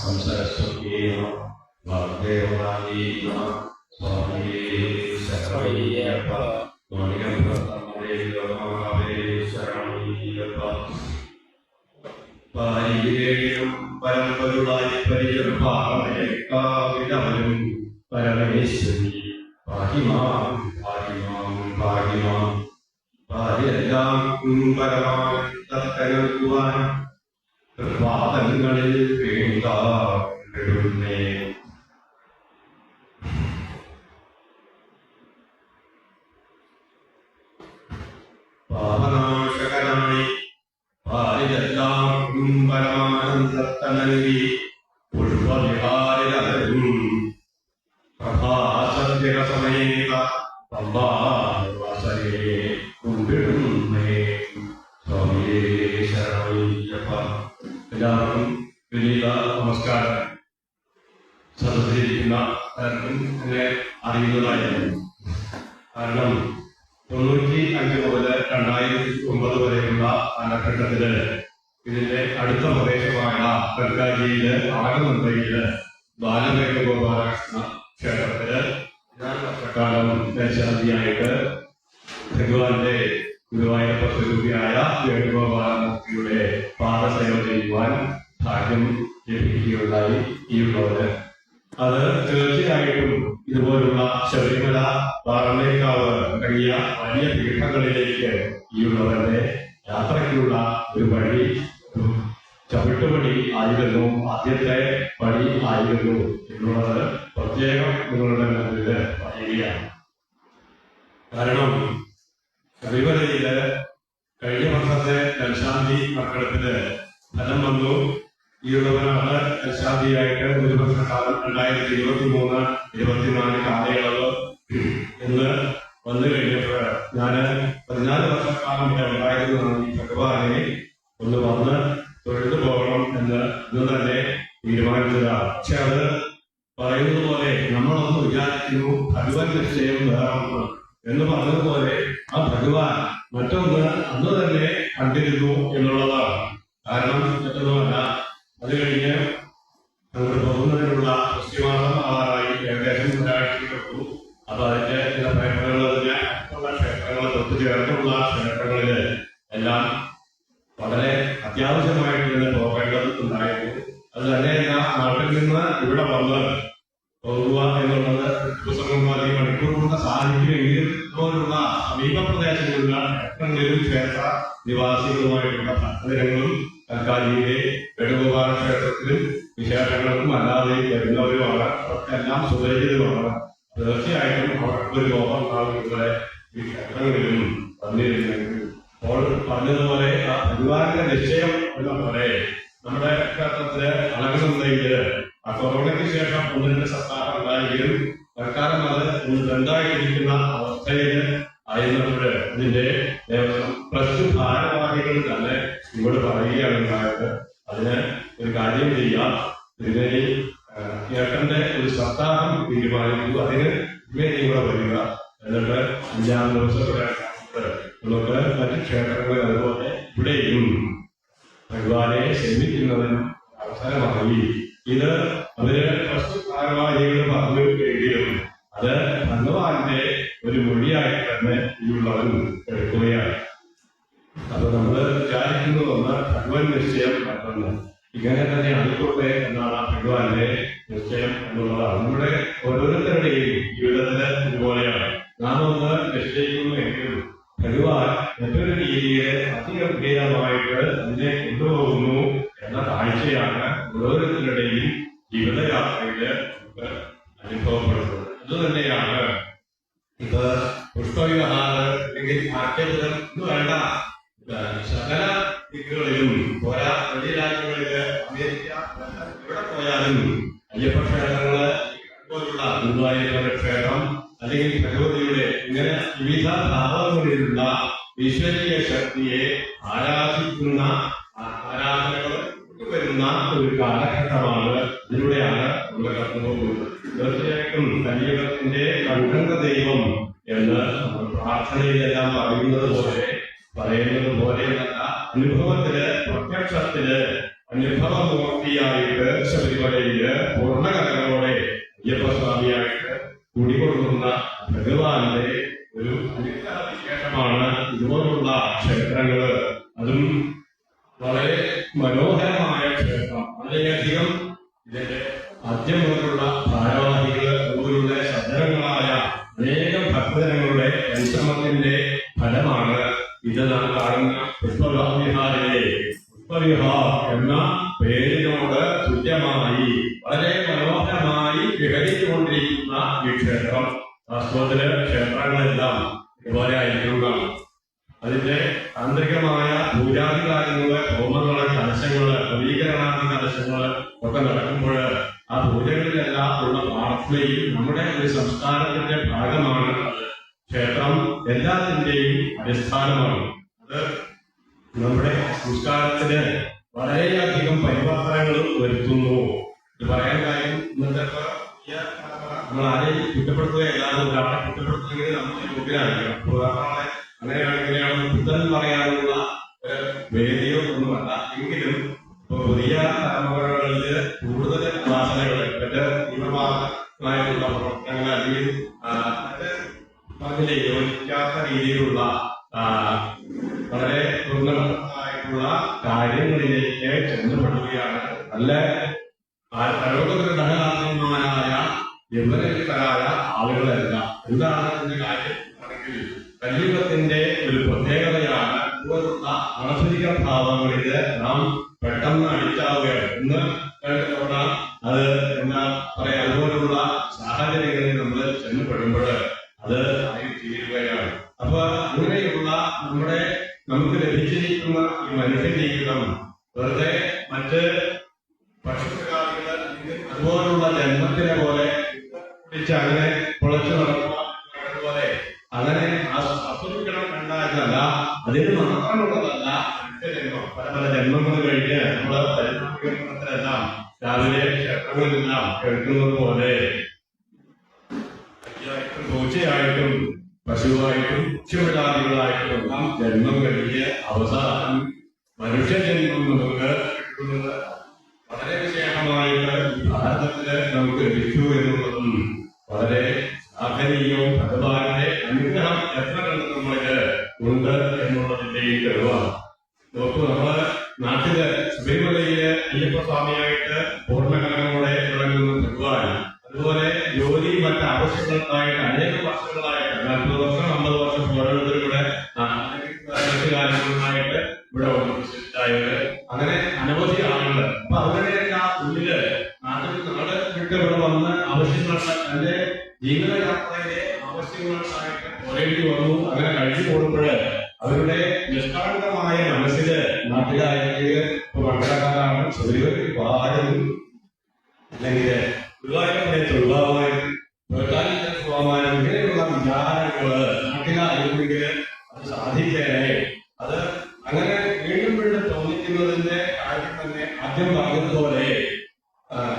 സംസരസ്വതീ വാഗ്ദേവതായേ സ്വാമി ശരണയ്യപ്പ പാരിയേഴും പരമ്പരുളായി പരിചർഭാവനേക്കാവിധവനും പരമേശ്വരി പാഹിമാം പാഹിമാം പാഹിമാം പാരിയെല്ലാം പരമാനന്ദത്തനൽകുവാൻ പാദങ്ങളിൽ വീണ്ടാടുന്നേ. പാപനാശകനായി പാരിയെല്ലാം പരമാനന്ദത്തനൽകി പുഷ്പവിഹാരിലും പ്രഭാസമേത പമ്പാസരേ കുമ്പിടുന്നേ. സ്വാമിയേ ശരണയ്യപ്പ. എല്ലാവർക്കും വിനീത നമസ്കാരം. സദസ്സിലിരിക്കുന്ന പലർക്കും എന്നെ അറിയുന്നതായിരുന്നു. കാരണം 95 മുതൽ 2009 വരെയുള്ള കാലഘട്ടത്തില് ഇതിന്റെ അടുത്ത പ്രദേശമായ ബർക്കാജിയില് ആനന്ദയില് ബാലവേണുഗോപാലകൃഷ്ണ ക്ഷേത്രത്തില് ഞാൻ വർഷക്കാലം മേൽശാന്തിയായിട്ട് ഭഗവാന്റെ ഗുരുവായൂരപ്പ സ്വരൂപിയായ വേണുഗോപാലമൂർത്തിയുടെ പാദസേവ ചെയ്യുവാൻ ഭാഗ്യം ലഭിക്കുകയുണ്ടായി. ഈയുള്ളവര് അത് തീർച്ചയായിട്ടും ഇതുപോലുള്ള ശബരിമല, പാറമേക്കാവ് തുടങ്ങിയ വലിയ പീഠങ്ങളിലേക്ക് ഈയുള്ളവരുടെ യാത്രയ്ക്കുള്ള ഒരു വഴി, ചവിട്ടുപടി ആയിരുന്നു, ആദ്യത്തെ പടി ആയിരുന്നു എന്നുള്ളത് പ്രത്യേകം നിങ്ങളുടെ മുന്നിൽ പറയുകയാണ്. കാരണം ശബരിമലയില് കഴിഞ്ഞ വർഷത്തെ മേൽശാന്തി മക്കളത്തില് ഫലം വന്നു. ഈയുള്ളവരാണ് മേൽശാന്തിയായിട്ട് ഒരു വർഷക്കാലം 2023-24 കാലയളവ് എന്ന് വന്നു കഴിഞ്ഞപ്പോൾ ഞാന് 14 വർഷക്കാലം ഇവിടെ ഉണ്ടായിരുന്നതാണ്. ഈ ഭഗവാനെ ഒന്ന് വന്ന് തൊഴുതു പോകണം എന്ന് ഇന്ന് തന്നെ തീരുമാനിച്ചതാണ്. പക്ഷെ അത് പറയുന്നത് പോലെ നമ്മളൊന്ന് വിചാരിക്കുന്നു ഭഗവാൻ നിശ്ചയം വേറൊന്ന് എന്ന് പറഞ്ഞതുപോലെ ആ ഭഗവാൻ മറ്റൊന്ന് അന്ന് തന്നെ കണ്ടിരുന്നു എന്നുള്ളതാണ്. കാരണം മറ്റൊന്നുമല്ല, അത് കഴിഞ്ഞ് നമുക്ക് പോകുന്നതിനുള്ള ക്രിസ്ത്യമാസം ആവാറായി ഏകദേശം ഒരാഴ്ചപ്പെട്ടു. അപ്പൊ അതിന്റെ ചില ക്ഷേത്രങ്ങൾ, അതിനുള്ള ക്ഷേത്രങ്ങൾ തൊട്ടുചേർന്നുള്ള ക്ഷേത്രങ്ങളില് എല്ലാം വളരെ അത്യാവശ്യമായിട്ട് തന്നെ പോകേണ്ടതുണ്ടായിരുന്നു. അത് തന്നെയല്ല, നാട്ടിൽ നിന്ന് ഇവിടെ വന്ന് പോകുക എന്നുള്ളത് ദിവസങ്ങളിൽ മണിക്കൂർ കൊണ്ട് സാധിക്കുമെങ്കിൽ ഇതുപോലുള്ള സമീപ പ്രദേശങ്ങളിലുള്ള ക്ഷേത്രങ്ങളിലും ക്ഷേത്ര നിവാസികളുമായിട്ടുള്ള ഭക്തജനങ്ങളും തൽക്കാലിയിലെ വേണുഗോപാല ക്ഷേത്രത്തിലും വിശേഷങ്ങൾക്കും അല്ലാതെ വരുന്നവരുമാണ്. അവർക്കെല്ലാം സുപരിചിതമാണ്. തീർച്ചയായിട്ടും അവർക്കൊരു ലോകം ഉണ്ടാകുന്നതുപോലെ ഈ ക്ഷേത്രങ്ങളിലും വന്നിരുന്നെങ്കിൽ അപ്പോൾ പറഞ്ഞതുപോലെ ആ ഭഗവാന്റെ നിശ്ചയം എന്ന പോലെ നമ്മുടെ ക്ഷേത്രത്തില് അളകനന്ദയില് ആ കൊറോണയ്ക്ക് ശേഷം 1-2 സപ്താഹം ഉണ്ടായെങ്കിലും സർക്കാരും അത് ബന്ധായിട്ടിരിക്കുന്ന അവസ്ഥയില് ആയിരുന്നപ്പോൾ ഇതിന്റെ +2 ഭാരവാഹികൾ തന്നെ ഇവിടെ പറയുകയാണ് ഉണ്ടായത്. അതിന് ഒരു കാര്യം ചെയ്യാം, ഇതിനെ ഏട്ടന്റെ ഒരു സപ്താഹം തീരുമാനിച്ചു, അതിന് ഇങ്ങനെ ഇവിടെ വരിക, എന്നിട്ട് 5-ാം ദിവസം നമുക്ക് മറ്റ് ക്ഷേത്രങ്ങൾ അതുപോലെ ഇവിടെയും ഭഗവാനെ സേവിക്കുന്നതിന് അവസരമായി. ഇത് അവര് ഭാരവാഹികൾ പറഞ്ഞു എങ്കിലും അത് ഭഗവാന്റെ ഒരു മൊഴിയായിട്ട് തന്നെ ഇതിലുള്ളവൻ എടുക്കുകയാണ്. അപ്പൊ നമ്മള് വിചാരിക്കുന്നതൊന്ന് ഭഗവാൻ നിശ്ചയം മറ്റൊന്ന് ഇങ്ങനെ തന്നെ ആയിക്കോട്ടെ എന്നാണ് ഭഗവാന്റെ നിശ്ചയം എന്നുള്ളതാണ്. നമ്മുടെ ഓരോരുത്തരുടെയും ജീവിതത്തില് ഇതുപോലെയാണ്. നാം ഒന്ന് നിശ്ചയിക്കുന്നുവെങ്കിൽ ഭഗവാൻ മറ്റൊരു രീതിയിൽ അതിഗംഭീരമായിട്ട് അതിനെ കൊണ്ടുപോകുന്നു എന്ന കാഴ്ചയാണ് ഓരോരുത്തരുടെയും ജീവിതയാത്രയില് നമുക്ക് അനുഭവപ്പെടുന്നത്. അതുതന്നെയാണ് ഇത് പുഷ്പവിഹാരം അല്ലെങ്കിൽ ആക്ഷേപം എന്ന് വേണ്ട സകല ദിക്കുകളിലും പോരാ, വലിയ രാജ്യങ്ങളില് അമേരിക്ക എവിടെ പോയാലും അയ്യപ്പ ക്ഷേത്രങ്ങള് പോലുള്ള ഗുരുവായൂരപ്പ ക്ഷേത്രം അല്ലെങ്കിൽ ഭഗവതിയുടെ ഇങ്ങനെ വിവിധ ഭാവങ്ങളിലുള്ള ഈശ്വരീയ ശക്തിയെ ആരാധിക്കുന്ന ആരാധനകൾ വരുന്ന ഒരു കാലഘട്ടമാണ്. ഇതിലൂടെയാണ് നമ്മൾ കടന്നുപോകുന്നത്. തീർച്ചയായിട്ടും കലിയുഗത്തിന്റെ കണ്ഠങ്ക ദൈവം എന്ന് നമ്മൾ പ്രാർത്ഥനയിലെല്ലാം പറയുന്നത് പോലെ പറയുന്നത് പോലെയല്ല, അനുഭവത്തില് പ്രത്യക്ഷത്തില് അനുഭവമൂർത്തിയായിട്ട് ശബരിമലയില് പൂർണ്ണകലകളോടെ അയ്യപ്പസ്വാമിയായിട്ട് കുടികൊള്ളുന്ന ഭഗവാന്റെ ഒരു അനുഗ്രഹ വിശേഷമാണ് ഇതുപോലുള്ള ക്ഷേത്രങ്ങള്. അതും വളരെ മനോഹരമായ ക്ഷേത്രം. വളരെയധികം ഇതിന്റെ ആദ്യം മുതലുള്ള ഭാരവാഹികള് അതുപോലുള്ള സജ്ജനങ്ങളായ അനേകം ഭക്തജനങ്ങളുടെ പരിശ്രമത്തിന്റെ ഫലമാണ് ഇത് നാം കാണുന്ന പുഷ്പവിഹാറിലെ പുഷ്പവിഹാർ എന്ന പേരിനോട് തുല്യമായി വളരെ മനോഹരമായി വിഹരിച്ചുകൊണ്ടിരിക്കുന്ന ഈ ക്ഷേത്രം. വാസ്തവത്തില് ക്ഷേത്രങ്ങളെല്ലാം ഇതുപോലെ ആയിരിക്കുന്നതാണ്. അതിന്റെ താന്ത്രികമായ പൂജാതി കാര്യങ്ങള്, ഹോമങ്ങള്, കലശങ്ങള്, നവീകരണ കലശങ്ങള് ഒക്കെ നടക്കുമ്പോൾ ആ പൂജകളിലെല്ലാം ഉള്ള പ്രാർത്ഥനയിൽ നമ്മുടെ ഒരു സംസ്കാരത്തിന്റെ ഭാഗമാണ് അത്. ക്ഷേത്രം എല്ലാത്തിന്റെയും അടിസ്ഥാനമാണ്. അത് നമ്മുടെ സംസ്കാരത്തിന് വളരെയധികം പരിവർത്തനങ്ങൾ വരുത്തുന്നു. ഇത് പറയാൻ കാര്യം ഇന്നത്തെ നമ്മൾ ആരെയും കുറ്റപ്പെടുത്തുകയല്ല, ഒരാളെ കുറ്റപ്പെടുത്തുന്നെങ്കിൽ നമ്മൾ യോഗ്യരായിരിക്കണം. അങ്ങനെയാണ് പുത്തൻ പറയാനുള്ള വേദിയോ ഒന്നുമല്ല. എങ്കിലും പുതിയ തലമുറകളില് കൂടുതൽ വാസനകൾ മറ്റ് തീവ്രമായിട്ടുള്ള പ്രവർത്തനങ്ങൾ അല്ലെങ്കിൽ അതിൽ യോജിക്കാത്ത രീതിയിലുള്ള വളരെ ദുർലഭമായിട്ടുള്ള കാര്യങ്ങളിലേക്ക് ചെന്നപ്പെടുകയാണ്. നല്ല പരോപഗ്രഹനാഥന്മാരായ യൗവനക്കാരായ ആളുകളല്ല. എന്താണ് ഇതിന്റെ കാര്യം ആണെങ്കിൽ കലിയുഗത്തിന്റെ ഒരു പ്രത്യേകതയാണ് ഇതുപോലുള്ള ആധുനിക ഭാവങ്ങളില് നാം പെട്ടെന്ന് അടിച്ചാവുകയാണ്. ഇന്ന് അത് എന്താ പറയാ, അതുപോലുള്ള സാഹചര്യങ്ങളിൽ നമ്മൾ ചെന്നപ്പെടുമ്പോൾ അത് ആയി തീരുകയാണ്. അപ്പൊ അങ്ങനെയുള്ള നമുക്ക് ലഭിച്ചിരിക്കുന്ന ഈ മനുഷ്യ ജീവിതം വെറുതെ മറ്റ് പക്ഷികള് അതുപോലുള്ള ജന്മത്തിനെ പോലെ പിടിച്ച് അങ്ങനെ പൊളച്ചു നടക്കുന്ന പോലെ അങ്ങനെ ആസ്വദിക്കണം ഉണ്ടായിരുന്നല്ല, അതിന് മാത്രമുള്ളതല്ല മനുഷ്യജന്മം. പല പല ജന്മങ്ങൾ കഴിഞ്ഞ് നമ്മള് പരിണാമത്തിലെല്ലാം രാവിലെ ക്ഷേത്രങ്ങളിലെല്ലാം കേൾക്കുന്നത് പോലെ പൂച്ചയായിട്ടും പശുവായിട്ടും പക്ഷിമൃഗാദികളായിട്ടും നാം ജന്മം കഴിഞ്ഞ് അവസാനം മനുഷ്യജന്മം നമുക്ക് കിട്ടുന്നത് വളരെ വിശേഷമായിട്ട് ഈ ഭാരതത്തില് നമുക്ക് ലഭിച്ചു എന്നുള്ളതും വളരെ ശ്ലാഘനീയവും ഭഗവാന്റെ അനുഗ്രഹം എത്ര കണ്ട് നമ്മളില് ഉണ്ട് എന്നുള്ളതിന്റെ ഈ തെളിവാണ്. നോക്കൂ, നമ്മള് നാട്ടില് ശബരിമലയില് അയ്യപ്പസ്വാമിയായിട്ട് പൂർണ്ണകലങ്ങളോടെ വിളങ്ങുന്ന ഭഗവാൻ അതുപോലെ ജോലി മറ്റ് ആവശ്യങ്ങൾക്കായിട്ട് അനേകം വർഷങ്ങളായിട്ട് 40 വർഷം 50 വർഷം ഓരോരുത്തരും കൂടെ മറ്റു കാര്യങ്ങളുമായിട്ട് ഇവിടെ വിശിഷ്ടായിട്ട് അങ്ങനെ അനവധി ആളുകൾ. അപ്പൊ അവരുടെയൊക്കെ ആ ഉള്ളില് നാട് വിട്ട് ഇവിടെ വന്ന് ആവശ്യങ്ങൾക്ക് തന്റെ ജീവിതയാത്രയിലെ ആവശ്യങ്ങൾക്കായിട്ട് പോരേണ്ടി വന്നു. അങ്ങനെ കഴിഞ്ഞു കൂടുമ്പോൾ അവരുടെ നിഷ്കളങ്കമായ മനസ്സില് നാട്ടുകാരെങ്കിൽ ഇപ്പൊ മംഗളക്കാരാണ് ശബരിമലയ്ക്ക് പാടും അല്ലെങ്കിൽ ഗുരുവായൂരപ്പനെ തൊഴിലാവാനും പോകാനും ഇങ്ങനെയുള്ള വിചാരങ്ങള് നാട്ടിലായിരുന്നെങ്കിൽ അത് സാധിക്കേനെ. അത് അങ്ങനെ വീണ്ടും വീണ്ടും തോന്നിക്കുന്നതിന്റെ കാര്യം തന്നെ ആദ്യം പറഞ്ഞതുപോലെ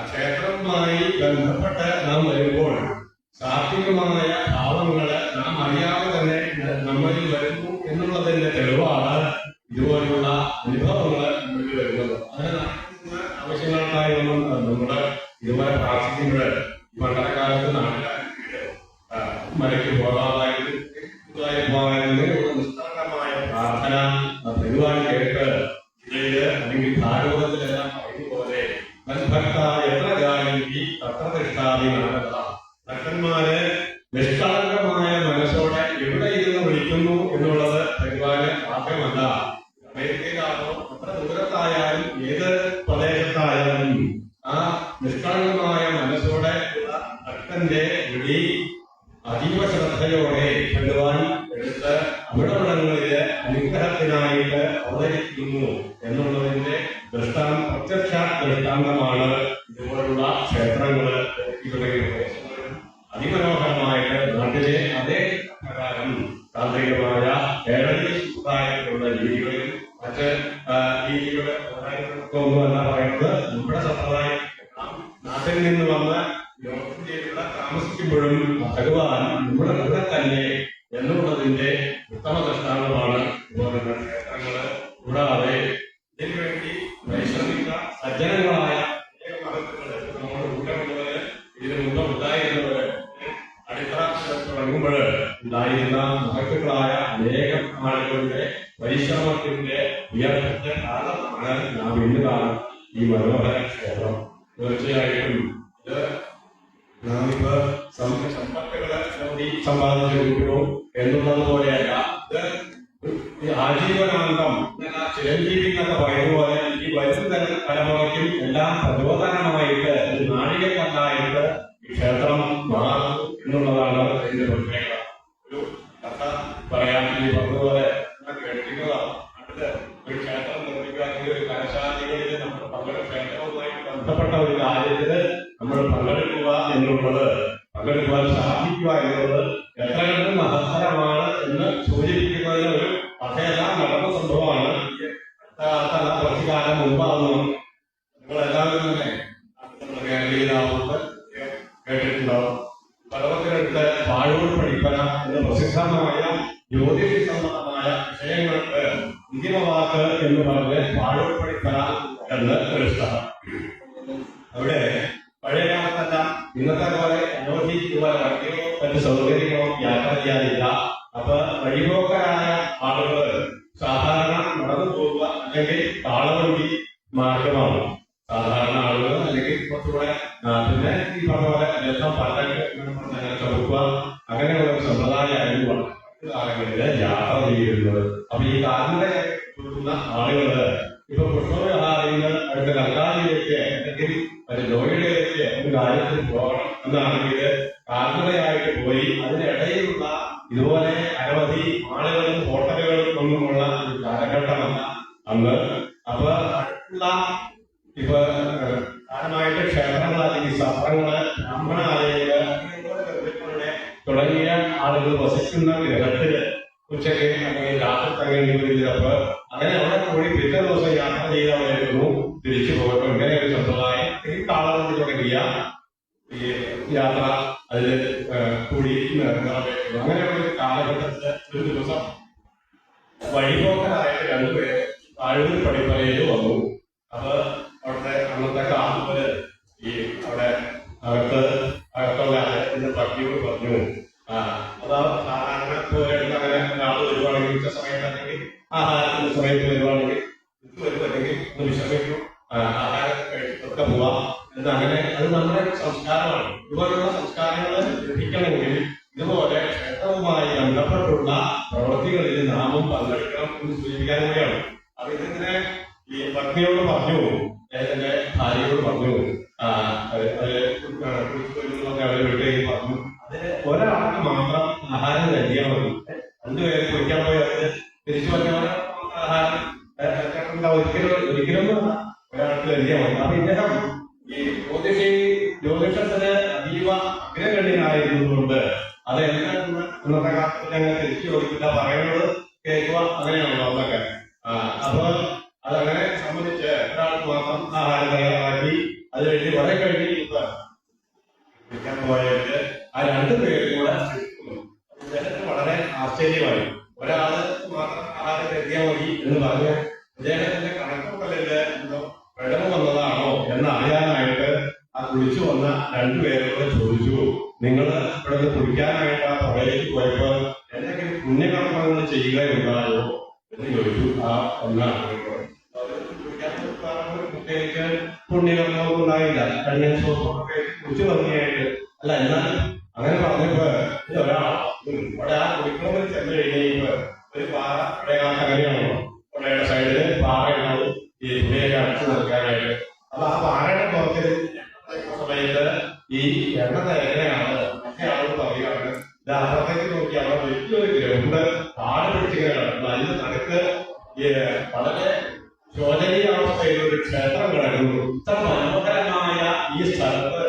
ക്ഷേത്രവുമായി ബന്ധപ്പെട്ട് നാം വരുമ്പോൾ സാത്വികമായ ഭാവങ്ങള് നാം അറിയാതെ തന്നെ നമ്മളിൽ വരുന്നു എന്നുള്ളതിന്റെ തെളിവാണ് ഇതുപോലുള്ള അനുഭവങ്ങള് നമ്മളിൽ വരുന്നത്. അതിന് ആവശ്യങ്ങൾക്കായി നമ്മള് ഇതുപോലെ പ്രാർത്ഥിക്കുമ്പോൾ മണ്ഡലകാലത്ത് നാട്ടിലായിട്ട് മലയ്ക്ക് പോകാതായിരുന്നു നിഷ്ഠാന്തമായ പ്രാർത്ഥന ഭഗവാൻ കേട്ട് ഇതില് അല്ലെങ്കിൽ ഭാഗവതത്തിലെല്ലാം പറയുന്നപോലെ ഭക്ത എത്ര ജാനകി തത്ര തിഷ്ഠാമി നാടക. ഭക്തന്മാര് നിഷ്കളങ്കമായ മനസ്സോടെ എവിടെ ഇരുന്ന് വിളിക്കുന്നു എന്നുള്ളത് ഭഗവാന് മാത്രമല്ല, അമേരിക്കയിലാണോ അത്ര ദൂരത്തായാലും ഏത് പ്രദേശത്തായാലും ആ നിഷ്കളങ്കമായ മനസ്സോടെ ഭക്തന്റെ വിളി അതീവ ശ്രദ്ധയോടെ ഭഗവാൻ എടുത്ത് അവിടങ്ങളില് അനുഗ്രഹത്തിനായിട്ട് അവതരിക്കുന്നു എന്നുള്ളതിന്റെ പ്രത്യക്ഷ ദൃഷ്ടാന്തമാണ് ഇതുപോലുള്ള ക്ഷേത്രങ്ങള് അതിമനോഹരമായിട്ട് നാട്ടിലെ അതേ പ്രകാരം താന്ത്രികമായ കേരളീയമായ രീതികളിൽ മറ്റ് രീതികള് ഒന്നും എന്നാ പറയുന്നത് നമ്മുടെ സമ്പ്രദായം നാട്ടിൽ നിന്ന് വന്ന് യോഗത്തിലുള്ള താമസിക്കുമ്പോഴും ഭഗവാൻ നമ്മുടെ കൂടെ തന്നെ എന്നുള്ളതിന്റെ ഉത്തമ ദൃഷ്ടാന്തമാണ് ഉണ്ടായിരുന്ന മഹത്തുക്കളായ അനേകം ആളുകളുടെ പരിശ്രമത്തിന്റെ ഉയർച്ചയുടെ കാരണമാണ് നാം ഇന്ന് കാണുന്ന ഈ മനോഹര ക്ഷേത്രം. തീർച്ചയായിട്ടും ഇത് നാമിപ്പോ സമ്പത്തുകളെ സമ്പാദിച്ചിരിക്കുന്നു എന്നുള്ളത് പോലെയല്ല, ഇത് ആജീവനാന്തം ചിരഞ്ജീവി എന്നൊക്കെ പറയുന്ന പോലെ ഈ വരും തലമുറയ്ക്കും എല്ലാം പ്രചോദനമായിട്ട് ഒരു നാഴികക്കല്ലായിട്ട് ഈ ക്ഷേത്രം മാറും എന്നുള്ളതാണ് ഇതിന്റെ പ്രത്യേകത. ഒരു കഥ പറയാൻ ഈ പറഞ്ഞതുപോലെ കേൾക്കുന്നതാണ്. അടുത്ത് ഒരു ക്ഷേത്രം നിർമ്മിക്കുകയാണെങ്കിൽ ഒരു കലശാലകളിൽ നമ്മൾ ക്ഷേത്രവുമായിട്ട് ബന്ധപ്പെട്ട ഒരു കാര്യത്തില് നമ്മൾ പങ്കെടുക്കുക എന്നുള്ളത്, പങ്കെടുക്കുവാൻ സാധിക്കുക എന്നുള്ളത് എത്ര കണ്ട് മഹത്തരമാണ് എന്ന് സൂചിപ്പിക്കുന്നതിന് ഒരു കഥയെല്ലാം നടന്ന സംഭവമാണ്. കുറച്ചു കാലം മുമ്പാണെന്ന് നിങ്ങളെല്ലാവരും തന്നെ കേട്ടിട്ടുണ്ടാവും. പർവ്വത്തിനടുത്ത് വാഴൂർ പഠിപ്പന എന്ന പ്രസിദ്ധമായ ജ്യോതിഷ സംബന്ധമായ വിഷയങ്ങൾക്ക് അന്തിമവാക്ക് എന്ന് പറഞ്ഞ് വാഴൂർ പഠിപ്പന എന്ന് ഒരു സ്ഥലം. അവിടെ പഴയ കാലത്തെല്ലാം ഇന്നത്തെ പോലെ അനോധിക്കുവാൻ വണ്ടിയോ മറ്റ് സൗകര്യങ്ങളോ യാത്ര ചെയ്യാനില്ല. അപ്പൊ വഴിപോക്കരായ ആളുകൾ സാധാരണ നടന്നു പോകുക അല്ലെങ്കിൽ കാളവണ്ടി മാർഗമാണ് സാധാരണ ആളുകൾ, അല്ലെങ്കിൽ കുറച്ചുകൂടെ പിന്നെ ഈ പറഞ്ഞ പോലെ രസം പല്ലക്ക് ചവിക്കുക അങ്ങനെയുള്ള ഒരു സമ്പ്രദായമായിരുന്നു കാലങ്ങളില് യാത്ര ചെയ്യുന്നത്. അപ്പൊ ഈ കാൽനടയായി പോകുന്ന ആളുകള് ഇപ്പൊ പുഷ്പവിഹാരങ്ങൾ അടുത്ത കർണാടകയിലേക്ക് അല്ലെങ്കിൽ നോയിഡയിലേക്ക് ഒരു കാര്യത്തിൽ പോകണം എന്നാണെങ്കിൽ കാൽനടയായിട്ട് പോയി അതിനിടയിലുള്ള ഇതുപോലെ അനവധി ആളുകളും ഹോട്ടലുകളും ഒന്നുമുള്ള ഒരു കാലഘട്ടമല്ല അന്ന്. അപ്പൊ അടുത്തുള്ള ഇപ്പൊ കാലമായിട്ട് ക്ഷേത്രങ്ങൾ അല്ലെങ്കിൽ സത്രങ്ങള്, ബ്രാഹ്മണാലയങ്ങള് തുടങ്ങിയ ആളുകൾ വസിക്കുന്ന ഗ്രഹത്തില് ഉച്ചയ്ക്ക് അല്ലെങ്കിൽ രാത്രി തങ്ങേണ്ടി വരുന്നപ്പോ അങ്ങനെ അവിടെ കൂടി പിറ്റേ ദിവസം യാത്ര ചെയ്തായിരുന്നു തിരിച്ചു പോകട്ടെ. ഇങ്ങനെ ഒരു സമ്പ്രദായം ഈ കാലം തുടങ്ങിയ ഈ യാത്ര അതിൽ കൂടി അങ്ങനെ ഒരു കാലഘട്ടത്തില് ഒരു ദിവസം വഴിപോക്കരായിട്ട് രണ്ടുപേര് വാഴൂർ പഠിപ്പനയിൽ വന്നു. അപ്പൊ അവിടുത്തെ അന്നത്തെ കാലത്ത് ഈ അവിടെ അകത്തുള്ള അദ്ദേഹത്തിന്റെ പട്ടിയോട് പറഞ്ഞു, അതാ സാധാരണ അങ്ങനെ ഒരാൾ വരുവാണെങ്കിൽ ഉച്ച സമയത്ത് അല്ലെങ്കിൽ ആഹാരത്തിന്റെ സമയത്ത് വരുവാണെങ്കിൽ വരുമല്ലെങ്കിൽ ഒന്ന് വിശ്രമിക്കും, ആഹാരം കഴിച്ചിട്ടൊക്കെ പോവാം എന്ന്. അങ്ങനെ അത് നമ്മുടെ സംസ്കാരമാണ്. ഇതുപോലുള്ള സംസ്കാരങ്ങൾ ലഭിക്കണമെങ്കിൽ ഇതുപോലെ ക്ഷേത്രവുമായി ബന്ധപ്പെട്ടുള്ള പ്രവൃത്തികളിൽ നാമും പങ്കെടുക്കണം എന്ന് സൂചിപ്പിക്കാൻ കൂടിയാണ്. അപ്പൊ ഇതിങ്ങനെ ഈ പത്നിയോട് പറഞ്ഞു, എന്റെ ഭാര്യയോട് പറഞ്ഞു, അവരെ വീട്ടിലേക്ക് പറഞ്ഞു, അതിന് ഒരാൾക്ക് മാത്രം ആഹാരം കഴിക്കാൻ മതി. രണ്ടുപേരെ കുളിക്കാൻ പോയി അതിന് തിരിച്ചു പറഞ്ഞ ആഹാരം ഒരിക്കലും ഒരാൾക്ക് കഴിക്കാൻ മതി. അപ്പൊ ഇദ്ദേഹം ഈ ജ്യോതിഷത്തിന് അതീവ അഗ്രഗണ്യനായിരുന്നതുകൊണ്ട് അത് എന്താണെന്ന് ഇന്നത്തെ കാലത്ത് ഞങ്ങൾ തിരിച്ചു ചോദിക്കില്ല, പറയുന്നത് കേൾക്കുക, അങ്ങനെയാണല്ലോ അതൊക്കെ. അപ്പൊ അതങ്ങനെ സംബന്ധിച്ച് ഒരാൾക്ക് മാത്രം ആഹാരം തയ്യാറാക്കി അത് കഴിഞ്ഞ് കുറെ കഴിഞ്ഞ് വിളിക്കാൻ പോയിട്ട് ആ രണ്ടുപേരും കൂടെ അദ്ദേഹത്തിന് വളരെ ആശ്ചര്യമായി. ഒരാള് മാത്രം ആഹാരം കഴിക്കാൻ മതി എന്ന് പറഞ്ഞ് അദ്ദേഹത്തിന്റെ കണക്കുകളില് എന്തോ വെള്ളം വന്നതാണോ എന്ന് അറിയാനായിട്ട് ആ കുളിച്ചു വന്ന രണ്ടുപേരോട് ചോദിച്ചു, നിങ്ങൾ ഇവിടെ കുളിക്കാനായിട്ട് ആ പുഴയിലേക്ക് പോയപ്പോ എന്തെങ്കിലും പുണ്യകർമ്മങ്ങൾ ചെയ്യുകയുണ്ടായോ എന്ന് ചോദിച്ചു. ആ ഒന്നാണ് കുട്ടികൾക്ക് പുണ്യകർമ്മമൊന്നും ഉണ്ടായില്ല, കണ്ണിന് ശ്വാസമൊക്കെ കുറിച്ച് ഭംഗിയായിട്ട് അല്ല. എന്നാൽ അങ്ങനെ പറഞ്ഞപ്പോ ഒരാൾ ഇവിടെ ആ കുളിക്കണമെന്ന് ചെന്ന് കഴിഞ്ഞപ്പോ ഒരു പാറ അങ്ങനെയാണോ പുഴയുടെ സൈഡില് പാറ ഉണ്ടാവും ഈ പുഴയൊക്കെ അടച്ചു നിൽക്കാനായിട്ട്. അപ്പൊ ആ പാറയുടെ പുറത്തിൽ സമയത്ത് ഈ എണ്ണ എങ്ങനെയാണ് മറ്റേ ആളുകൾ പറയുകയാണ്, ഇത് അപ്പുറത്തേക്ക് നോക്കി അവിടെ വലിയൊരു ഗ്രൗണ്ട് കാട് പിടിച്ചിങ്ങനെ കിടക്കുന്നു. അതിന് നടുക്ക് വളരെ ശോചനീയാവസ്ഥയിൽ ഒരു ക്ഷേത്രം കിടക്കുന്നു. ഇത്ര മനോഹരമായ ഈ സ്ഥലത്ത്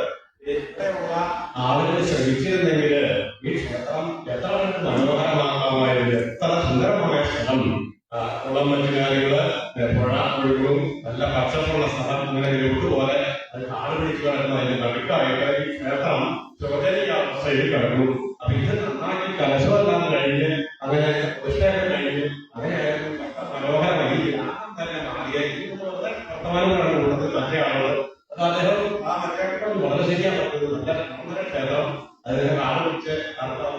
ഇത്രയുള്ള ആളുകൾ ശ്രമിച്ചിരുന്നെങ്കിൽ ഈ ക്ഷേത്രം എത്ര കണ്ട് മനോഹരമാക്കാമായിരുന്നു. എത്ര സുന്ദരമായ സ്ഥലം, കുളം മറ്റു കാര്യങ്ങള്, പുഴ ഒഴുകും, നല്ല പച്ചപ്പുള്ള സ്ഥലം, ഇങ്ങനെ ഗ്രൂപ്പ് പോലെ അത് കാട് പിടിച്ചു കിടക്കുന്നു. അതിന്റെ നടുക്കായിട്ട് ഈ ക്ഷേത്രം ശോചനീയാവസ്ഥയിൽ കിടക്കുന്നു. അപ്പൊ ഇത് നന്നാക്കി കലശമെല്ലാം കഴിഞ്ഞ് അങ്ങനെ പ്രതിഷ്ഠയൊക്കെ കഴിഞ്ഞ് അങ്ങനെയായിരുന്നു മനോഹരമായി തന്നെ മാറിയ വർത്തമാനങ്ങളാണ് കൂടുതൽ മറ്റേ ആളുകൾ. അപ്പൊ അദ്ദേഹം ആ മറ്റേ വളരെ ശരിയാണ് പറഞ്ഞത്. നല്ല ക്ഷേത്രം അതിനെ കാട് പിടിച്ച് നടത്താൻ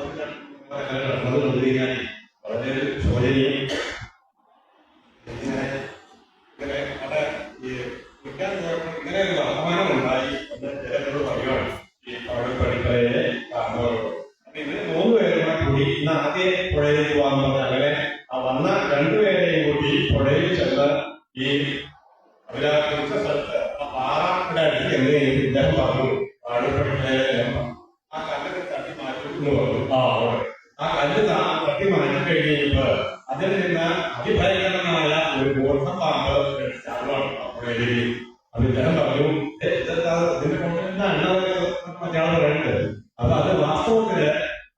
കുളിക്കാൻ പോയപ്പോൾ ഇങ്ങനെ ഒരു വർത്തമാനം ഉണ്ടായി എന്ന് ജനങ്ങളോട് പറയുവാണ് ഈ അവിടെ പടിക്കലയിലെ കാരണവരോട്. അപ്പൊ ഇവര് 3 പേരുമായി കൂടി ഇന്ന് ആദ്യം പുഴയിലേക്ക് പോകാൻ പറഞ്ഞ അങ്ങനെ ആ വന്ന 2 പേരെയും കൂടി പുഴയിൽ ചെന്ന് ഈ അവരാ കുറിച്ച സ്ഥലത്ത് ആ പാറയുടെ അടുത്ത് എന്ന് കഴിഞ്ഞിട്ട് ഇദ്ദേഹം പറഞ്ഞു ആടുപടിക്കലയിലെ ആ കല്ല് തട്ടി മാറ്റുന്നു പറഞ്ഞു. ആ കല്ല് തട്ടി മാറ്റി കഴിഞ്ഞപ്പോ അതിൽ നിന്ന് അതിഭയങ്കരമായ ഒരു മൂർഖപ്പാമ്പ് ചാടുവാണ് പുഴയിലേക്ക്. അത് ഇദ്ദേഹം പറഞ്ഞു ഇതിന്റെ കൊണ്ടെന്താണ് മറ്റയാൾ പറയുന്നത്. അപ്പൊ അത് വാസ്തവത്തില്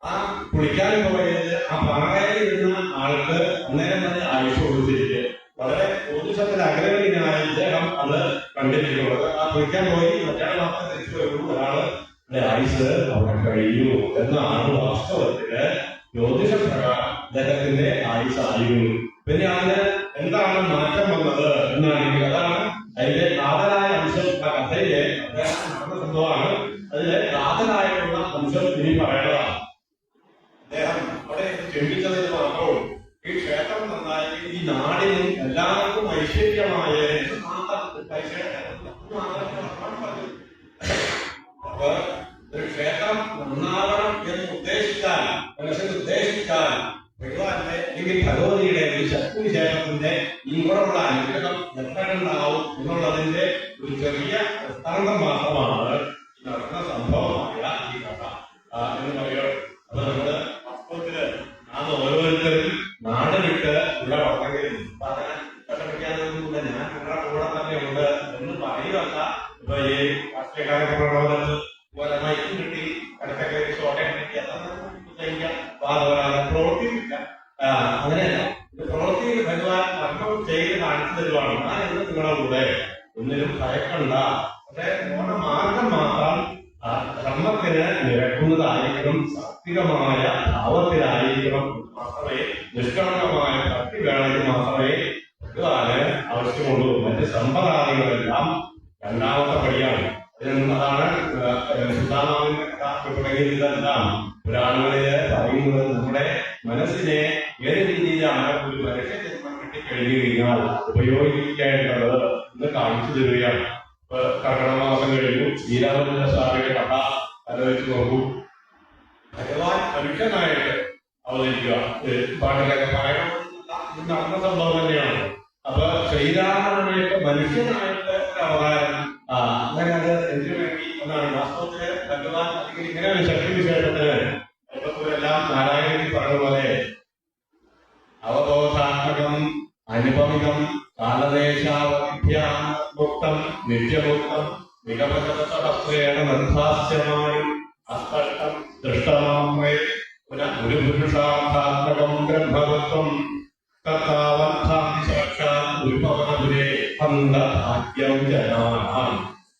ആ കുളിക്കാൻ പോയത് ആ പാറയിൽ ഇരുന്ന ആൾക്ക് അന്നേരം തന്നെ ആയുഷ് കൊടുത്തിരിക്കെ വളരെ ജ്യോതിഷത്തിൽ അഗ്രഗണ്യനായ ഇദ്ദേഹം അത് കണ്ടിരിക്കുന്നത്. ആ കുളിക്കാൻ പോയി മറ്റയാൾ മാത്രം തിരിച്ചു വരുന്നു, ഒരാളുടെ ആയുസ് അവിടെ കഴിയുന്നു എന്നാണ് വാസ്തവത്തില് ജ്യോതിഷപ്രകാരം അദ്ദേഹത്തിന്റെ ആയുസായിരുന്നു. പിന്നെ അതിന് എന്താണ് മാറ്റം വന്നത് എന്നാണെങ്കിൽ അതാണ് അതിന്റെ കാതലായ അംശം. ആ കഥയിലെ അദ്ദേഹം നടന്ന സംഭവമാണ്. അതിലെ കാതലായിട്ടുള്ള അംശം ഇനി പറയേണ്ടതാണ്. അദ്ദേഹം അവിടെ ചിന്തിച്ചതിന് മാത്രവും ഈ ക്ഷേത്രം നന്നായി ഈ നാടിനും എല്ലാവർക്കും ഐശ്വര്യമായ അപ്പൊ ഒരു ക്ഷേത്രം നന്നാവണം എന്ന് ഉദ്ദേശിച്ചാൽ മനസ്സിൽ ഉദ്ദേശിച്ചാൽ ഭഗവാന്റെ അല്ലെങ്കിൽ ഭഗവതിയുടെ ഒരു ശക്തി വിശേഷത്തിന്റെ ഇങ്ങോട്ടുള്ള അനുഗ്രഹം എത്ര ഉണ്ടാവും എന്നുള്ളതിന്റെ ഒരു ചെറിയ ദൃഷ്ടാന്തം മാത്രമാണ് നടന്ന സംഭവമായ ഈ കഥ എന്ന് പറയുന്നത്. അപ്പൊ നമ്മള് വാസ്തവത്തില് നാം ഓരോരുത്തരും നാട് വിട്ട് ഇവിടെ വന്നെങ്കിലും കഷ്ടപ്പെടിക്കാനൊന്നുമില്ല, ഞാൻ നിങ്ങളുടെ കൂടെ തന്നെ ഉണ്ട് എന്ന് പറയുകയല്ല. ഇപ്പൊ ഈ രാഷ്ട്രീയക്കാരൊക്കെ പ്രബോധനത്തിൽ പോലെ മൈക്കും കിട്ടി കടക്കൊക്കെ ചോട്ടയും കിട്ടി അതൊന്നും പ്രവൃത്തിയില്ല. അങ്ങനെയല്ല, പ്രവൃത്തിയിൽ ഭഗവാൻ കർമ്മം ചെയ്ത് കാണിച്ചു തരുവാണ്. ഞാൻ എന്ന് നിങ്ങളുടെ കൂടെ ഒന്നിനും ഭയക്കണ്ട. പക്ഷെ നമ്മുടെ മാർഗം മാത്രം ധർമ്മത്തിന് നിരക്കുന്നതായിരിക്കണം, സാത്വികമായ ഭാവത്തിലായിരിക്കണം. മാത്രമേ നിഷ്കളങ്കമായ ഭക്തി വേണമെങ്കിൽ മാത്രമേ ഭഗവാന് ആവശ്യമുള്ളൂ. മറ്റ് സമ്പ്രദായങ്ങളെല്ലാം രണ്ടാമത്തെ പടിയാണ്. അതാണ് സുധാമാവിന്റെ കഥ തുടങ്ങിയതെല്ലാം പുരാണങ്ങളില് പറയുന്നത്. നമ്മുടെ മനസ്സിനെ ഏത് രീതിയിലാണ് ഒരു മനുഷ്യ ജന്മം കിട്ടിക്കഴിഞ്ഞു കഴിഞ്ഞാൽ ഉപയോഗിക്കേണ്ടത് എന്ന് കാണിച്ചു തരികയാണ്. ഇപ്പൊ കർക്കിടക മാസം കഴിഞ്ഞു, ശ്രീരാമചന്ദ്ര സ്വാമിയുടെ കഥ ആലോചിച്ച് നോക്കൂ. ഭഗവാൻ മനുഷ്യനായിട്ട് അവതരിക്കുക, പാട്ടിലൊക്കെ പറയണം, ഇത് നടന്ന സംഭവം തന്നെയാണ്. അപ്പൊ ശ്രീരാമനായിട്ട് മനുഷ്യനായിട്ട് അവതാരം അങ്ങനെ അത് എന്തിനു വേണ്ടി എന്നാണ് വാസ്തവത്തില് ഭഗവാൻ അല്ലെങ്കിൽ ഇങ്ങനെ ഒരു ശക്തി വിശേഷത്തിന് എല്ലാം നാരായണി പറഞ്ഞ പോലെ അവബോധാത്മകം അനുപമികം കാലദേശാവധിമുക്തം നിത്യമുക്തം വികപചതസ്ത്രേണ നിർഭാസ്യമായും അസ്പഷ്ടം ദൃഷ്ടമാമേ പുനഃ ഒരു പുരുഷാർത്ഥാത്മകം ബ്രഹ്മതത്വം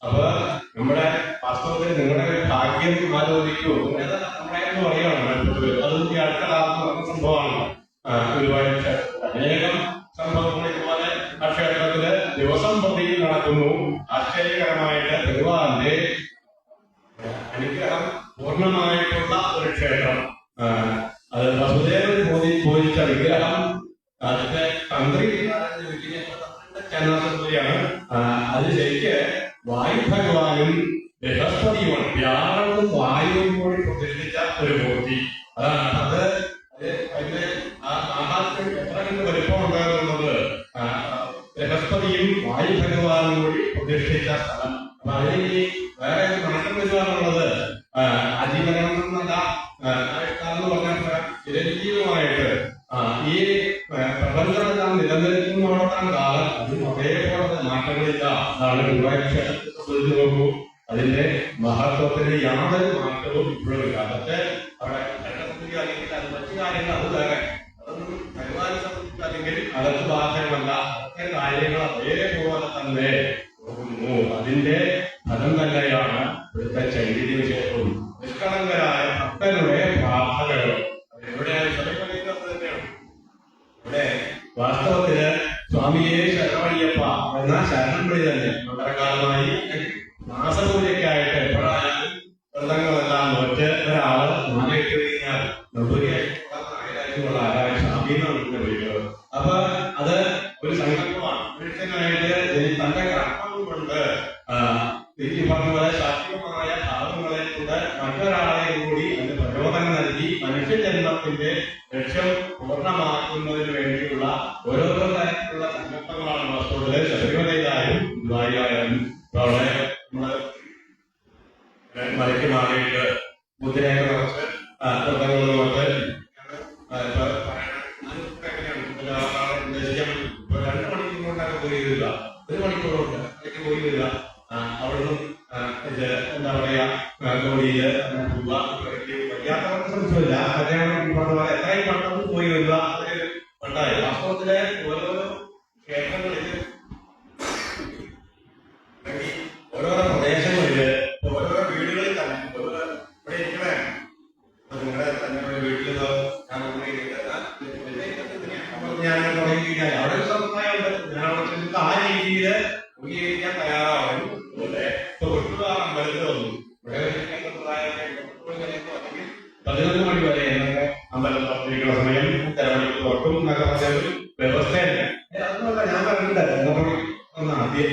അപ്പൊ നമ്മുടെ വാസ്തവത്തിൽ നിങ്ങളുടെ ഒരു ഭാഗ്യം ആലോചിക്കൂ. നമ്മളെ എന്ന് പറയുകയാണ് അതും ഈ അടുത്ത കാലത്ത് നടന്ന സംഭവമാണ്. ഒരുപാട് അനേകം സംഭവങ്ങൾ ഇതുപോലെ ആ ക്ഷേത്രത്തില് ദിവസം പ്രതി നടക്കുന്നു. ആശ്ചര്യകരമായിട്ട് ഭഗവാന്റെ അനുഗ്രഹം പൂർണ്ണമായിട്ടുള്ള ഒരു ക്ഷേത്രം. അത് വസുദേവൻ പൂജിച്ച വിഗ്രഹം അതിന്റെ തന്ത്രി ചന്ദ്രസൂര്യാണ്. അത് ശരിക്ക് വായു ഭഗവാനും ബൃഹസ്പതിയുമാണ്, വ്യാഴവും വായുവും കൂടി പ്രതിഷ്ഠിച്ച ഒരു മൂർത്തി. അതാണ് അത്. അതിന്റെ ആ ആഹാരത്തിൽ എത്ര കണ്ട് വലിപ്പം ഉണ്ടാകുന്നത് ബൃഹസ്പതിയും വായു ഭഗവാനും കൂടി പ്രതിഷ്ഠിച്ച സ്ഥലം. അപ്പൊ അതിന് വേറെ മാറ്റം വരുവാനുള്ളത് ആജീവനം എന്നല്ല, എന്ന് പറഞ്ഞാൽ ചിരഞ്ജീവമായിട്ട് ഈ പ്രപഞ്ചമെല്ലാം നിലനിൽക്കുന്നോടത്തോളം കാലം അതും അതേപോലെ മാറ്റങ്ങളില്ല. അതാണ് ഗുരുവായൂർ സംബന്ധിച്ച് നോക്കൂ. അതിന്റെ മഹത്വത്തിന് യാതൊരു മാറ്റവും ഇപ്പോഴും ഇല്ല. അതൊക്കെ അവിടെ അല്ലെങ്കിൽ അത് മറ്റു കാര്യങ്ങൾ അത് വേറെ, അതൊന്നും ഭഗവാനെ സംബന്ധിച്ച് അല്ലെങ്കിൽ അതൊക്കെ ബാധകമല്ല. അതൊക്കെ കാര്യങ്ങൾ അതേപോലെ തന്നെ പോകുന്നു. അതിന്റെ ഫലം തന്നെയാണ് ഇവിടുത്തെ ചൈതന്യ വിശേഷവും നിഷ്കളങ്കരായ ഭക്തരുടെ പ്രാർത്ഥനകളും. എവിടെയാണ് ശബരിമലയിലത് തന്നെയാണ്. ഇവിടെ വാസ്തവത്തില് സ്വാമിയെ ശരണമയ്യപ്പ എന്ന ശരണം വിളി തന്നെ മണ്ഡലകാലമായി മാസപൂജയ്ക്കായിട്ട് എപ്പോഴായാലും ബന്ധങ്ങളെല്ലാം നോറ്റ് ഒരാള് മാലയിട്ട് കഴിഞ്ഞാൽ നമ്പൂരിയായിട്ടുള്ള ആരായ സ്വാമി എന്നാണ് വിളിക്കുന്നത്. അപ്പൊ അത് ഒരു സങ്കല്പമാണ്. മനുഷ്യനായിട്ട് തന്റെ കർമ്മം ഉൾക്കൊണ്ട് ഈ പറഞ്ഞ പോലെ ശാസ്ത്രീയമായ ഭാഗങ്ങളെ കൊണ്ട് മറ്റൊരാളെ കൂടി അതിന് പ്രചോദനം നൽകി മനുഷ്യജന്മത്തിന്റെ ലക്ഷ്യം പൂർണ്ണമാക്കുന്നതിന് വേണ്ടിയുള്ള ഓരോരോ തരത്തിലുള്ള സങ്കല്പങ്ങളാണ് വാസ്തവത്തില് ശബരിമലയിലായാലും ഗുരുവായൂരായാലും അവിടെ നമ്മള് മലയ്ക്ക് മാറിയിട്ട് മുദ്രയൊക്കെ കുറച്ച് വ്രതങ്ങൾ കൊണ്ട് ഉദ്ദേശിക്കാൻ 2 മണിക്കൂർ കൊണ്ടൊക്കെ പോയി വരിക, 1 മണിക്കൂർ കൊണ്ട് അതിലേക്ക് പോയി വരിക. അവിടുന്ന് എന്താ പറയാ ഗോഡിയില് വയ്യാത്തവർക്ക് ശ്രമിച്ചില്ല. എത്രയും പെട്ടെന്ന് പോയി വരിക അതൊരു ഉണ്ടായി. വാസ്തവത്തിലെ ഓരോരോ ക്ഷേത്രങ്ങളില് ഓരോരോ പ്രദേശങ്ങളില് ഓരോരോ വീടുകളിൽ തന്നെ ഇവിടെ ഇരിക്കണേ നിങ്ങളുടെ തന്നെ വീട്ടിൽ ഞാൻ തുടങ്ങി കഴിഞ്ഞാൽ അവിടെ ഒരു സമ്പ്രദായമുണ്ട്. ഞാൻ അവിടെ ചെന്നിട്ട് ആ രീതിയില് അംഗീകരിക്കാൻ തയ്യാറാവും. അതുപോലെ ഇപ്പൊ ഒട്ടുകാർ അമ്പലത്തിൽ വന്നു ഇവിടെ സമ്പ്രദായമൊക്കെ 11 മണി വരെ എന്നൊക്കെ അമ്പലം തുറന്നിരിക്കുന്ന സമയം തെരഞ്ഞെടുപ്പ് തുറക്കും എന്നൊക്കെ പറഞ്ഞ ഒരു വ്യവസ്ഥയല്ല. അതൊന്നുമല്ല ഞാൻ പറഞ്ഞിട്ടുണ്ട് ആദ്യം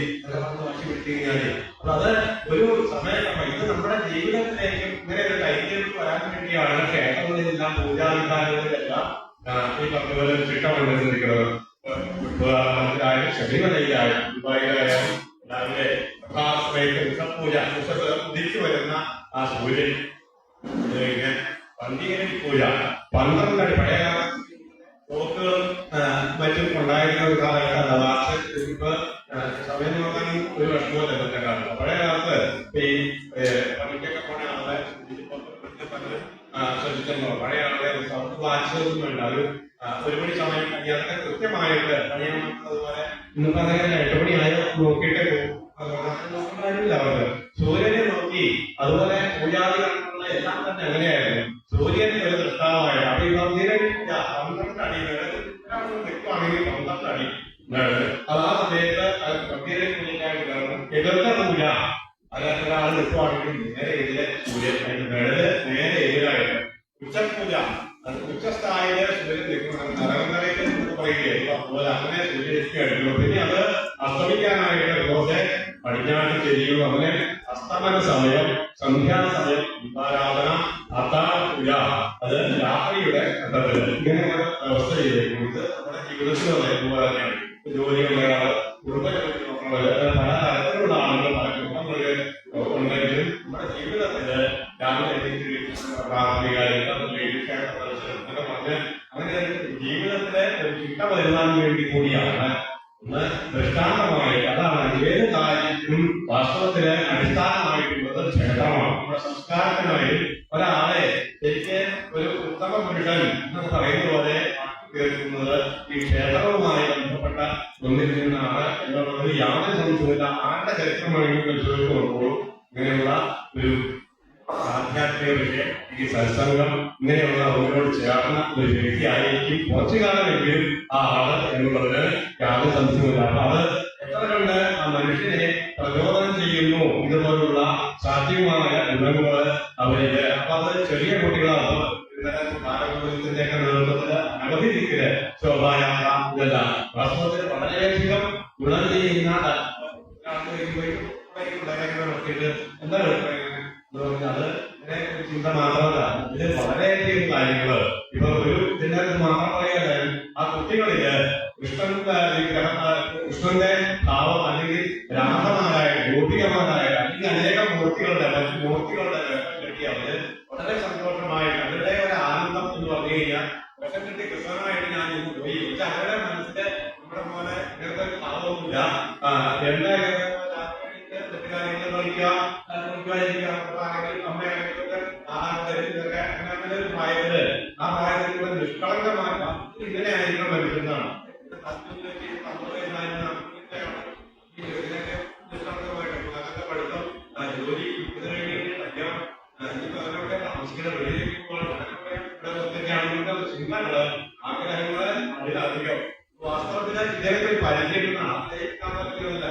വാശി പിടിച്ചു കഴിഞ്ഞാല് അപ്പൊ അത് ഒരു സമയത്തപ്പ ഇത് നമ്മുടെ ജീവിതത്തിലേക്ക് ഇങ്ങനെ ഒരു കൈകേൾക്ക് വരാൻ വേണ്ടിയാണ് ക്ഷേത്രങ്ങളിലെല്ലാം പൂജാവിധാനങ്ങളിലെല്ലാം ഈ പറഞ്ഞ പോലെ ചിട്ടമുണ്ടായിരിക്കുന്നത്. മനസ്സിലായാലും ശബരിമലയിലായാലും ദുബായിലായാലും രാവിലെ പൂജ ഉദിച്ചു വരുന്ന ആ സൂര്യൻ പന്തികരി പൂജ 12 അടി പഴയ പോക്കുകളും മറ്റും ഉണ്ടായിരുന്ന ഒരു കാലഘട്ടം. ഇപ്പൊ സമയം നോക്കാൻ ഒരു വിഷമമല്ല ഇന്നത്തെ കാലത്ത്. പഴയ കാലത്ത് ഈ പണിക്കൊക്കെ പോണ ആളെ ശ്രദ്ധിച്ചോ, പഴയ ആളെ സൗത്ത് വായിച്ചതൊന്നും വേണ്ട. അത് 1 മണി സമയം കഴിയാതെ കൃത്യമായിട്ട് പണിയാമെന്നതുപോലെ ഇന്നിപ്പോ അങ്ങനെ 8 മണിയായോ നോക്കിയിട്ടേ പോകും. നോക്കണ്ടായില്ല അവർക്ക്. സൂര്യനെ നോക്കി അതുപോലെ പൂജാതികളുള്ള എല്ലാം തന്നെ അങ്ങനെയായിരുന്നു. സൂര്യൻ ഒരു ദൃഷ്ടാവായിട്ട് അപ്പൊ ഈ മന്ദിരം 12 അടി നിൽക്കുവാണെങ്കിൽ 12 അടി അത് ആ സമയത്ത് മന്ദിരം എതിർത്ത പൂജ അല്ലാത്ത ഒരാൾ നിൽക്കുവാണെങ്കിൽ നേരെ എതിരെ സൂര്യൻ നേരെ എതിരായിട്ട് ഉച്ചപൂജ അത് ഉച്ചസ്ഥായില് സൂര്യൻ നിൽക്കുന്നത് നരകങ്ങളിലേക്ക് പറയുകയായിരുന്നു. അതുപോലെ അങ്ങനെ സൂര്യനിക്കുകയായിരുന്നു. പിന്നെ അത് അസ്തമിക്കാനായിട്ട് കുറച്ച് പടിഞ്ഞാട്ട് ചെരിയും. അങ്ങനെ അസ്തമന സമയം, സന്ധ്യാസമയം, ദീപാരാധന, അത്താഴ പൂജ അത് രാത്രിയുടെ ഘട്ടത്തിൽ ഇങ്ങനെയുള്ള വ്യവസ്ഥ ചെയ്തേക്കും. ഇത് നമ്മുടെ ജീവിതത്തിൽ അതുപോലെ തന്നെയാണ്. ജോലിയുള്ള ആള്, കുടുംബജോലി നോക്കുന്നത്, പല തരത്തിലുള്ള ആളുകൾ പല കുടുംബങ്ങളിൽ ഉണ്ടെങ്കിലും നമ്മുടെ ജീവിതത്തില് രാവിലെ അങ്ങനെ ജീവിതത്തിലെ ഒരു ചിട്ട വരുവാൻ വേണ്ടി കൂടിയാണ് ഒന്ന് ദൃഷ്ടാന്തമായിട്ട്. അതാണ് ഏത് കാര്യത്തിനും വാസ്തവത്തില് അടിസ്ഥാനമായിട്ടുള്ളത് ക്ഷേത്രമാണ്. നമ്മുടെ സംസ്കാരത്തിനായി ഒരാളെ എനിക്ക് ഒരു ഉത്തമ പുരുഷൻ എന്ന് പറയുന്ന പോലെ കേൾക്കുന്നത് ഈ ക്ഷേത്രവുമായി ബന്ധപ്പെട്ട ഒന്നിൽ നിന്നാണ് എന്നുള്ളത് യാതൊരു സംശയമില്ല. ആരുടെ ചരിത്രമാണെങ്കിൽ പരിശോധിച്ച് നോക്കുമ്പോൾ ഇങ്ങനെയുള്ള ഒരു ആധ്യാത്മിക വിഷയം ഈ സത്സംഗം ഇങ്ങനെയുള്ള ഒന്നിനോട് ചേർന്ന ഒരു വ്യക്തിയായിരിക്കും കുറച്ചു കാലമെങ്കിലും ആ ആള് എന്നുള്ളതിന് യാതൊരു സംശയമില്ല. അപ്പൊ അത് എത്ര കണ്ട് ആ മനുഷ്യനെ പ്രചോദനം ചെയ്യുന്നു ഇതുപോലുള്ള സാധ്യമായ ഗുണങ്ങള് അവരില്. അപ്പൊ അത് ചെറിയ കുട്ടികളാണ് ഭാരതത്തിന്റെ ഒക്കെ നേതൃത്വത്തില് അനവധി രീതിയില് ശോഭായാത്ര ഇതെല്ലാം വാസ്തവത്തിൽ വളരെയധികം ഗുണം ചെയ്യുന്ന എന്താണ് അത് ചിന്ത മാത്രമല്ല, ഇതിൽ വളരെയധികം കാര്യങ്ങള് ഇപ്പൊ ഒരു ഇതിന്റെ മാത്രം പറയാതെ ആ കുട്ടികളില് കൃഷ്ണന്റെ ഭാവം അല്ലെങ്കിൽ രാധമാരായ ഗോപികമാരായ അല്ലെങ്കിൽ അനേകം മൂർത്തികളുടെ മറ്റു മൂർത്തികളുടെ കിട്ടി അവര് വളരെ സന്തോഷമായിട്ട് അവരുടെ ഒരു ആനന്ദം എന്ന് പറഞ്ഞു കഴിഞ്ഞാൽ വിഷം കിട്ടി കൃഷ്ണനായിട്ട് ഞാൻ ഇന്ന് പോയി. പക്ഷെ അവരുടെ മനസ്സില് നമ്മുടെ പോലെ ഇങ്ങനത്തെ ഒരു ഭാവമില്ല. എല്ലാ കാര്യങ്ങൾ കളിക്കുക അമ്മയാണെങ്കിലൊക്കെ ആഹാരത്തിലൊക്കെ അങ്ങനെ ഒരു പ്രായത്തില് ആ പ്രായത്തിലുള്ള നിഷ്കളങ്കമായ ഇങ്ങനെ ആയിരിക്കണം മനുഷ്യനാണ്. നിഷ്കളങ്കമായിട്ട് പഠിത്തം ജോലി അതിനൊക്കെ താമസിക്കുന്ന വെളിയിലേക്ക് ചിന്തകള് ആഗ്രഹങ്ങള് അതിലധികം വാസ്തവത്തില് ഇദ്ദേഹത്തെ പരിചയിക്കുന്ന ആഗ്രഹിക്കാൻ പറ്റുന്നില്ല.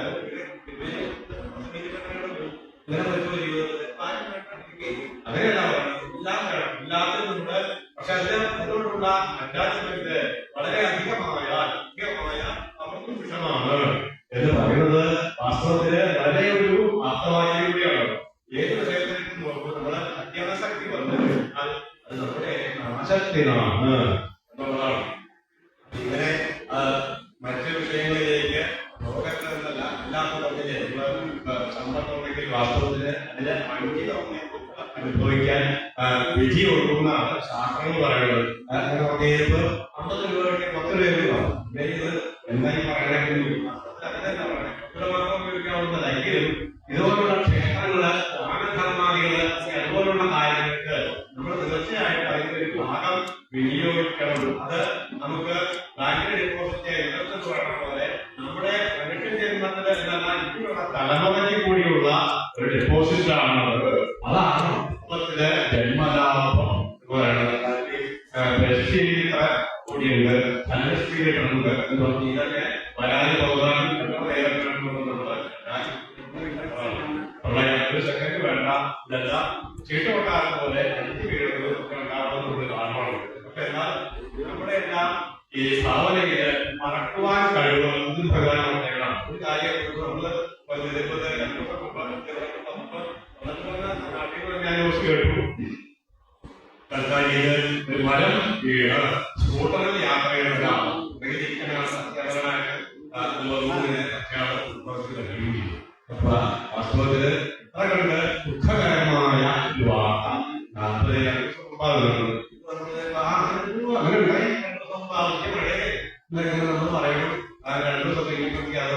അങ്ങനെയല്ല എല്ലാം വേണം, ഇല്ലാത്തതുണ്ട്. പക്ഷെ അതിനോടുള്ള അറ്റാച്ച്മെന്റ് വളരെ അധികമായ അവർക്കും വിഷമാണ് എന്ന് പറയുന്നത് വാസ്തവത്തില് വളരെ ഒരു അർത്ഥവാദിയാണ്. ഏത് വിഷയത്തിലേക്ക് നോക്കുമ്പോൾ നമ്മുടെ അത്യാസക്തി വന്നു കഴിഞ്ഞാൽ അത് നമ്മുടെ നാശത്തിനാണ് എന്നുള്ളതാണ്. ഇങ്ങനെ മറ്റു വിഷയങ്ങളിലേക്ക് ലോകത്തിൽ നിന്നല്ല അല്ലാത്ത തമ്മില് സമ്പത്തുണ്ടെങ്കിൽ വാസ്തവത്തിന് അതിന്റെ അംഗീകം അനുഭവിക്കാൻ വിധി ഒഴുകുന്നതാണ് ശാസ്ത്രങ്ങൾ പറയുന്നത്. തീർപ്പ് 50 രൂപ 10 രൂപ ഇത് എന്തായി പറയണമെങ്കിൽ മാത്രം ഉപയോഗിക്കാവുന്നതെങ്കിലും ഇതുപോലുള്ള ക്ഷേത്രങ്ങള് ദാനധർമാദികള് അതുപോലുള്ള കാര്യങ്ങൾക്ക് നമ്മൾ തീർച്ചയായിട്ടും അതിന്റെ ഒരു ഭാഗം വിനിയോഗിക്കണം. അത് നമുക്ക് ബാങ്കിന് ഡിപ്പോസിറ്റ് ഇൻട്രസ്റ്റ് പറയുന്ന പോലെ നമ്മുടെ മനുഷ്യ ജന്മത്തില് എന്നല്ല ഇപ്പോഴുള്ള തലമുറയ്ക്ക് കൂടിയുള്ള ഒരു ഡെപ്പോസിറ്റ് ആണ്. അതാണ് കുടുംബത്തിലെ ജന്മലാഭം എന്ന് പറയുന്നത്. പരിശീലിത കൂടിയുണ്ട്, അന്വേഷിക്കുന്നുണ്ട് എന്ന് പറഞ്ഞ് ഇതൊക്കെ വരാതെ പോകാൻ ഒരു സെക്കൻഡ് വേണ്ട. ഇതെല്ലാം ചീട്ടുകൊട്ടാരം പോലെ 5 വീടുകൾ ഉണ്ടാവുന്നത് കാണുവാണ്. പക്ഷെ എന്നാൽ നമ്മുടെ എല്ലാം ഈ ഭാവനയില് മറക്കുവാൻ കഴിവ് ഭഗവാൻ നേടണം. ഒരു കാര്യം നമ്മള് ഞാൻ ന്യൂസ് കേട്ടു. കൽക്കാരിയില് ഒരു മരം വീണ് സ്കൂട്ടറിൽ യാത്ര ചെയ്യുന്ന വാസ്തവത്തില് അത്ര കണ്ട് ദുഃഖകരമായ ഒരു വാർത്ത അങ്ങനെ ഉണ്ടായി. നമ്മൾ പറയണം 2 ദിവസം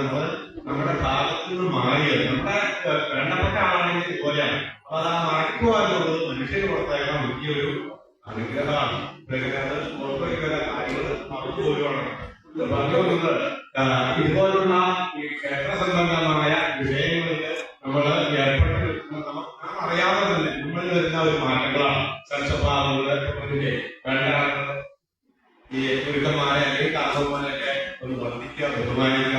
അത് നമ്മുടെ ഭാഗത്ത് നിന്ന് മാറിയത് നമ്മുടെ വേണ്ടപ്പെട്ട ആളാണെങ്കിൽ ഇതുപോലെയാണ്. അപ്പൊ അത് ആ മറക്കുവാനുള്ളത് മനുഷ്യന് പുറത്തേക്കാൻ വലിയൊരു അനുഗ്രഹമാണ്. അത് പുറത്തേക്കുള്ള കാര്യങ്ങൾ അവർക്ക് പോലുമാണ് പറഞ്ഞുകൊണ്ടത്. ഇതുപോലുള്ള ഈ ക്ഷേത്ര സംബന്ധമായ വിഷയങ്ങളിൽ നമ്മൾ ഏർപ്പെട്ട് നാം അറിയാതെ തന്നെ നമ്മളിൽ വരുന്ന ഒരു മാറ്റങ്ങളാണ്. സൽസ്വഭാവങ്ങളുടെ വേണ്ട ഈ ഗുരുക്കന്മാരെ അല്ലെങ്കിൽ കാരണവന്മാരൊക്കെ ഒന്ന് വർദ്ധിക്കുക, ബഹുമാനിക്കുക.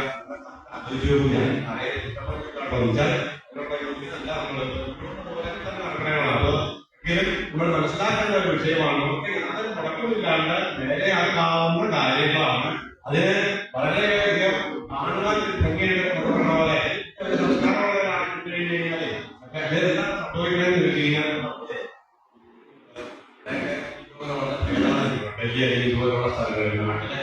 നമ്മൾ മനസ്സിലാക്കേണ്ട ഒരു വിഷയമാണ്. നമുക്ക് അത് മുടക്കമില്ലാണ്ട് നേരെയാക്കാവുന്ന കാര്യങ്ങളാണ്. അതിന് വളരെയധികം കാണുവാൻ ഭംഗിയായിട്ട് പോലെ സംസ്കാരമുള്ള കഴിഞ്ഞാലേ അതെല്ലാം സംഭവിക്കണമെന്ന് വെച്ച് കഴിഞ്ഞാൽ വലിയ ഇതുപോലുള്ള സ്ഥലങ്ങളിൽ നാട്ടിലെ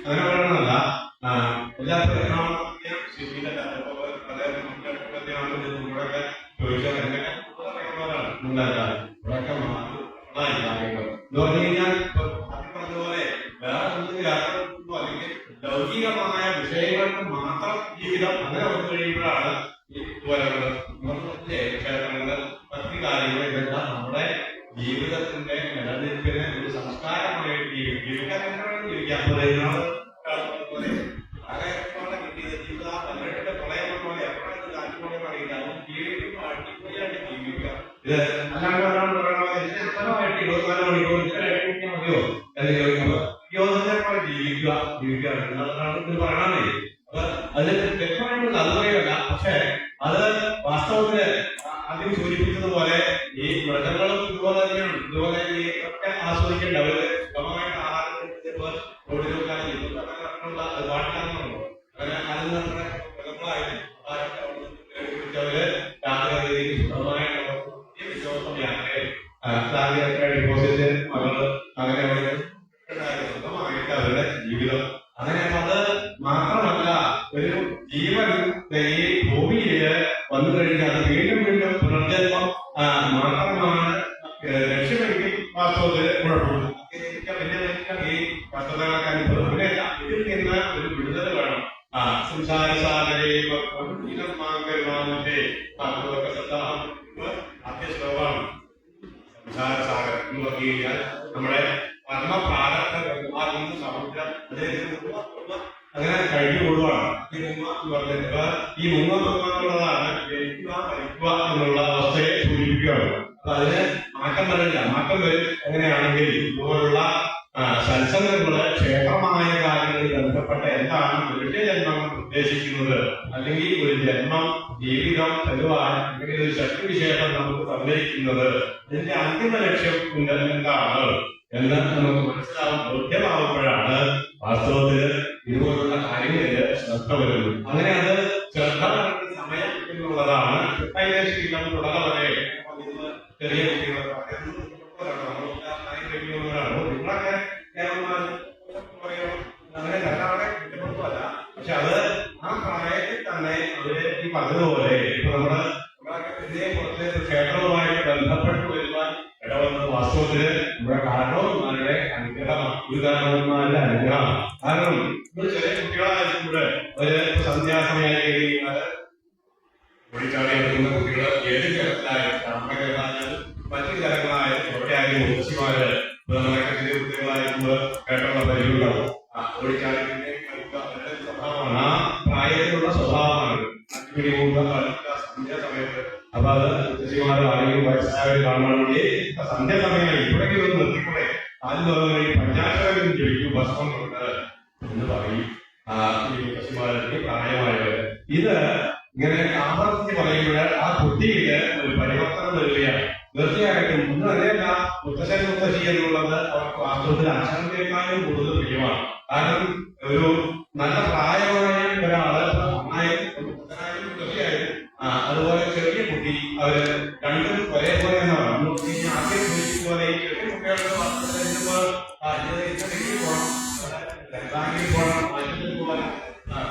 അങ്ങനെ പറയണമല്ല. എല്ലാത്തിനും ചോദിച്ചാൽ എന്ന് പറഞ്ഞു കഴിഞ്ഞാൽ പറഞ്ഞതുപോലെ വേറെ ഒന്നും അല്ലെങ്കിൽ ലൗകികമായ വിഷയങ്ങൾക്ക് മാത്രം ജീവിതം അങ്ങനെ വന്നു കഴിയുമ്പോഴാണ് ഈ ഇതുപോലെയുള്ളത് ക്ഷേത്രങ്ങള് മറ്റു കാര്യങ്ങൾ ഇതെല്ലാം നമ്മുടെ ജീവിതത്തിന്റെ നിലനിൽപ്പിന് ഒരു സംസ്കാരമായിട്ട് ജീവിക്കാൻ ജീവിക്കാൻ ഇത് അല്ലാണ്ട് ഒരാൾ പറയണമായിട്ട് 24 മണിക്കൂർ മതിയോ എന്ന് ചോദിക്കുമ്പോൾ 24 ജീവിക്കുക എന്നുള്ളതാണ് പറയണേ. അപ്പൊ അതിന് വ്യക്തമായിട്ടുള്ള അതുപോലെയല്ല. പക്ഷെ അത് വാസ്തവത്തില് ആദ്യം സൂചിപ്പിച്ചതുപോലെ ഈ വ്രതങ്ങളും ഇതുപോലെ തന്നെയാണ്. ഇതുപോലെ ഈ ഒക്കെ ആസ്വദിക്കേണ്ട അവര് ക്രമമായിട്ട് ആഹാരം റോഡിലൊക്കെയുള്ള പാട്ടിലാണെന്നുണ്ടോ അങ്ങനെ അതിൽ നമ്മുടെ മൃഗങ്ങളായിട്ട് അവര് രാത്രി സുഖമായിട്ട് വിശ്വാസം യാത്രയാത്ര ഡിപ്പോസിറ്റ് മകള് അങ്ങനെ സുഖമായിട്ട് അവരുടെ ജീവിതം അങ്ങനെ. അത് മാത്രമല്ല ഒരു ജീവൻ ഈ ഭൂമിയില് വന്നു കഴിഞ്ഞാൽ അത് വീണ്ടും വീണ്ടും പുനർജന്മം മാത്രമാണ് ലക്ഷ്യമെങ്കിൽ വാസ്തവത്തിൽ കുഴപ്പമില്ല. ഈ വസ്തുതകളൊക്കെ അനുഭവം ഇതിൽ നിന്ന് ഒരു വിടുതൽ വേണം. സംസാര സാഗരേ ആദ്യ ശ്ലോകമാണ് സംസാര സാഗരം എന്ന് പറഞ്ഞു കഴിഞ്ഞാൽ നമ്മുടെ കർമ്മപ്രാരബ്ധ സമുദ്രം അങ്ങനെ കഴിഞ്ഞു കൂടുകയാണ്. ഈ മുങ്ങുന്നതാണ് ജയിക്കുക മരിക്കുക എന്നുള്ള അവസ്ഥയെ സൂചിപ്പിക്കുകയാണ്. അപ്പൊ അതിന് മാറ്റം വരില്ല. മാറ്റം വരും എങ്ങനെയാണെങ്കിൽ ഇതുപോലുള്ള സത്സംഗങ്ങള് ക്ഷേത്രമായ കാര്യങ്ങളിൽ ബന്ധപ്പെട്ട എന്താണ് മനുഷ്യ ജന്മം ഉദ്ദേശിക്കുന്നത്, അല്ലെങ്കിൽ ഒരു ജന്മം ജീവിതം തരുവാൻ അല്ലെങ്കിൽ ഒരു ശക്തിവിശേഷം നമുക്ക് തന്നിരിക്കുന്നത് ഇതിന്റെ അന്തിമ ലക്ഷ്യം എന്താണ് എന്ന് നമുക്ക് മനസ്സിലാവും ബോധ്യമാവുമ്പോഴാണ് വാസ്തവത്തിൽ ശ്രദ്ധ വരുന്നു. അങ്ങനെ അത് ശ്രദ്ധ സമയം എന്നുള്ളതാണ് അതിന്റെ ശീലം തുടങ്ങവരെ ചെറിയ കുട്ടികളൊക്കെ നിങ്ങളൊക്കെ അങ്ങനെ ധാരാളം കുറ്റപ്പെടുത്തല്ല. പക്ഷെ അത് ആ പ്രായത്തിൽ തന്നെ അവര് ഈ പറഞ്ഞതുപോലെ ഇപ്പൊ നമ്മളൊക്കെ വലിയ കുറച്ച് ക്ഷേത്രവുമായിട്ട് ബന്ധപ്പെട്ട് വരുവാൻ ഇടവന്നത് വാസ്തവത്തില് നമ്മുടെ കാരണവന്മാരുടെ അനുഗ്രഹമാണ്. ഒരു കാരണവന്മാരുടെ അനുഗ്രഹമാണ്. കാരണം നമ്മൾ ചെറിയ കുട്ടികളായിരിക്കുമ്പോൾ ഒരു സന്ധ്യാസമയായി കഴിഞ്ഞാൽ ഓടിച്ചാടി എടുക്കുന്ന കുട്ടികൾ ഏത് ജലത്തിലായാലും അമ്മകളായാലും മറ്റു ജലങ്ങളായാലും എവിടെയായാലും മുത്തശ്ശിമാര് നമ്മളൊക്കെ ചെറിയ കുട്ടികളായിരിക്കുമ്പോൾ കേട്ടുള്ള പരിചയമുണ്ടാവും. ഓടിച്ചാടി അവരുടെ സ്വഭാവമാണ്, ആ പ്രായത്തിലുള്ള സ്വഭാവമാണ്. സന്ധ്യ സമയത്ത് അപ്പൊ അത് മുത്തശ്ശിമാർ ആരെങ്കിലും വയസ്സായവർ കാണുകയാണെങ്കിൽ സന്ധ്യ സമയമായി ഇവിടേക്ക് ഒന്ന് നിർത്തിക്കൂടെ, ആദ്യം തോന്നുന്ന പഞ്ചാക്ഷരം ജപിക്കും ഭസ്മം കൊണ്ട് എന്ന് പറയും ഈ മുത്തശ്ശിമാരുടെ പ്രായമായവര്. ഇത് ഇങ്ങനെ ആവർത്തിച്ച് പറയുമ്പോൾ ആ കുട്ടിക്ക് ഒരു പരിവർത്തനം വരികയാണ്. തീർച്ചയായിട്ടും ഒന്നും അറിയല്ല, മുത്തശ്ശൻ മുത്തശ്ശി എന്നുള്ളത് അവർക്ക് വാസ്തവത്തിൽ അക്ഷരത്തേക്കാളും കൂടുതൽ പ്രിയമാണ്. കാരണം ഒരു നല്ല പ്രായമായ ഒരാള് മുത്തശ്ശനായാലും മുത്തശ്ശിയായാലും അതുപോലെ ചെറിയ കുട്ടി അവര് രണ്ടും ഒരേപോലെ എന്നാണ് ആദ്യം പോലെ ഈ ചെറിയ കുട്ടികളുടെ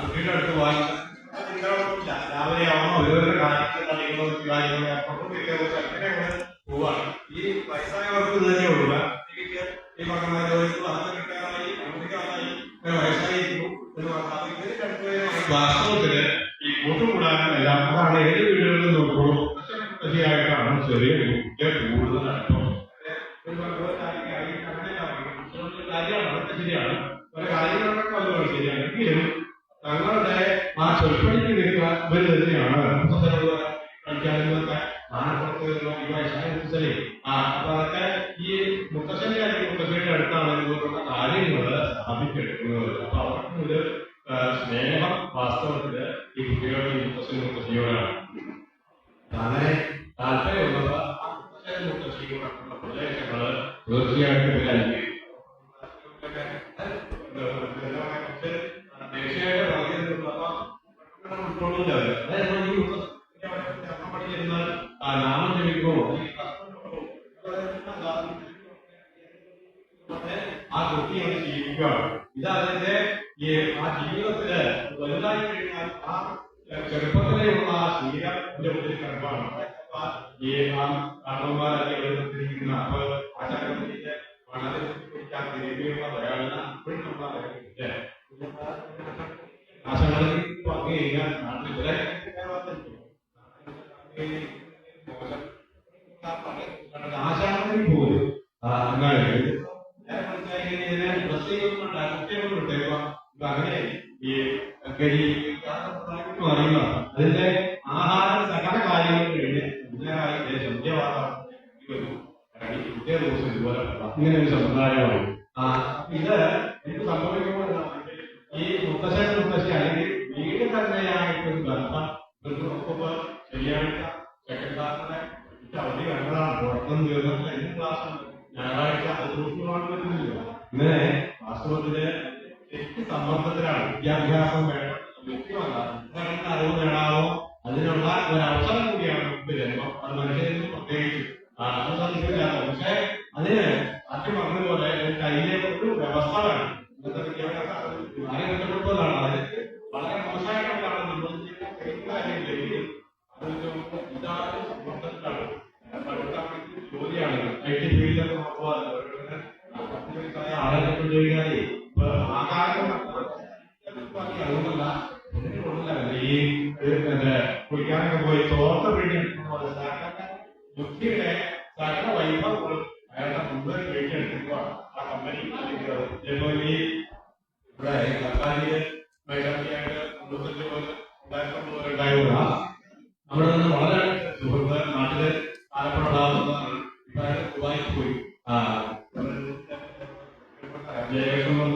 കുട്ടിയുടെ അടുത്ത് വായിച്ച രാവിലെ ആവുമ്പോൾ ഓരോരോ കാര്യങ്ങൾ പോവാണ്. ഈ വയസ്സായവർക്ക് ഇത് തന്നെ ഉള്ളൂ. ഈ മകന്മാരെ കിട്ടാനായി വയസ്സായിരിക്കും വാസ്തവത്തില് ഈ കൂട്ടുകൂടാനും എല്ലാം അതാണ്. ഏത് വീടുകളിൽ നോക്കുള്ളൂ ശരിയായിട്ടാണ് ചെറിയ കുട്ടിയെ കൂടുതൽ അടുപ്പം. ശരിയാണ്, പല കാര്യങ്ങളൊക്കെ അതുപോലെ ശരിയാണ്. എങ്കിലും തങ്ങളുടെ ആ ചൊൽപ്പണിക്ക് നിൽക്കാൻ ഇവർ തന്നെയാണ് കളിക്കാനൊക്കെ ഈ വയസ്സായ മുത്തശ്ശനെ അപ്പൊ അതൊക്കെ ഈ മുത്തശ്ശന്റെ അല്ലെങ്കിൽ മുത്തശ്ശിയുടെ അടുത്താണ് ഇതുപോലുള്ള കാര്യങ്ങള് സ്ഥാപിച്ചെടുക്കുന്നത്. അപ്പൊ അവർക്ക് ഒരു സ്നേഹം വാസ്തവത്തില് ഈ കുട്ടികളുടെ ഈ മുത്തശ്ശിയോടാണ്. അങ്ങനെ താല്പര്യമുള്ളത് ആ മുത്തശ്ശനും മുത്തശ്ശിയോടൊപ്പമുള്ള പ്രദേശങ്ങള് തീർച്ചയായിട്ടും ദേശീയമായിട്ട് നാമം ജപിക്കുമോ ആ കുട്ടി അത് ജീവിക്കുകയാണ്. ഇത് അതിന്റെ ആ ജീവിതത്തില് വലുതായി കഴിഞ്ഞാൽ ആ ചെറുപ്പത്തിലെയുള്ള ആ ശീലത്തിന്റെ ഒരു കഴിവാണ്. ഈ കാരണവന്മാരൊക്കെ എഴുതിയിരിക്കുന്ന അപ്പൊ ആചാര്യത്തിന്റെ വളരെ തിരികെയുള്ള പ്രയാണ ഇപ്പോഴും നമ്മൾ ആശാനത്തിൽ വന്നു കഴിഞ്ഞാൽ നാട്ടിലെ ആശാനത്തിൽ പോലും അങ്ങനെ അങ്ങനെ ഈ അറിയുക അതിന്റെ ആഹാര സകല കാര്യങ്ങൾ കഴിഞ്ഞ് സന്ധ്യവാദം പിറ്റേ ദിവസം ഇതുപോലെ ഇങ്ങനെ ഒരു സമ്പ്രദായമായി. ഇത് എന്ത് സംഭവിക്കുമ്പോൾ ഈ മുത്തശ്ശൻ മുത്തശ്ശി അല്ലെങ്കിൽ വീട് തന്നെയായിട്ടൊരു ബന്ധം ശനിയാഴ്ച സെക്കൻഡ് ക്ലാസ്സിലെ അവധി കണ്ടതാണ്. പുറത്തും ദിവസത്തിൽ എന്ത് ക്ലാസ് ഞായറാഴ്ച അത് പറ്റുന്നില്ല. ഇങ്ങനെ വാസ്തവത്തില് തെറ്റ് സമ്മർദ്ദത്തിലാണ്. വിദ്യാഭ്യാസം വേണം, വ്യക്തിമല്ല അറിവ് നേടാവോ അതിനുള്ള ഒരു അവസരം കൂടിയാണ് മുമ്പ് ജന്മം. അത് മനുഷ്യന് പ്രത്യേകിച്ച് അത് സാധിക്കില്ല. പക്ഷെ അതിന് ആദ്യം പറഞ്ഞതുപോലെ കയ്യിലെ ഒരു വ്യവസ്ഥ വേണം. ഇന്നത്തെ വിദ്യാഭ്യാസം ആരെ നഷ്ടപ്പെടുന്നതാണ്. അതിന് വളരെ മോശമായിട്ടാണ് നിർബന്ധിച്ചിട്ടുണ്ടെങ്കിൽ ഇതാണ് സമ്മർദ്ദത്തിലാണ്. ജോലിയാണ് ഐ ടി ഫീൽഡിലൊക്കെ നോക്കുവാൻ ആളെ കഴിഞ്ഞാൽ ആ കാലം അതുകൊണ്ടല്ല ഈ കുളിക്കാനൊക്കെ പോയി തോർത്ത വീട്ടിൽ ബുദ്ധിയുടെ സകല വൈഭവങ്ങളും അയാളുടെ മുഴുവൻ വീട്ടിലെടുക്കുക. ആ കമ്പനി ഈ ഇവിടെ സർക്കാരില് മേഖലയായിട്ട് ഉണ്ടായിരുന്ന അവിടെ നിന്ന് വളരെ സുഹൃത്ത് നാട്ടില് ആലപ്പുഴ ഭാഗത്തുനിന്നാണ്. ഇപ്പൊ അയാൾ ദുബായിക്ക് പോയി. ജയകൃഷ്ണൻ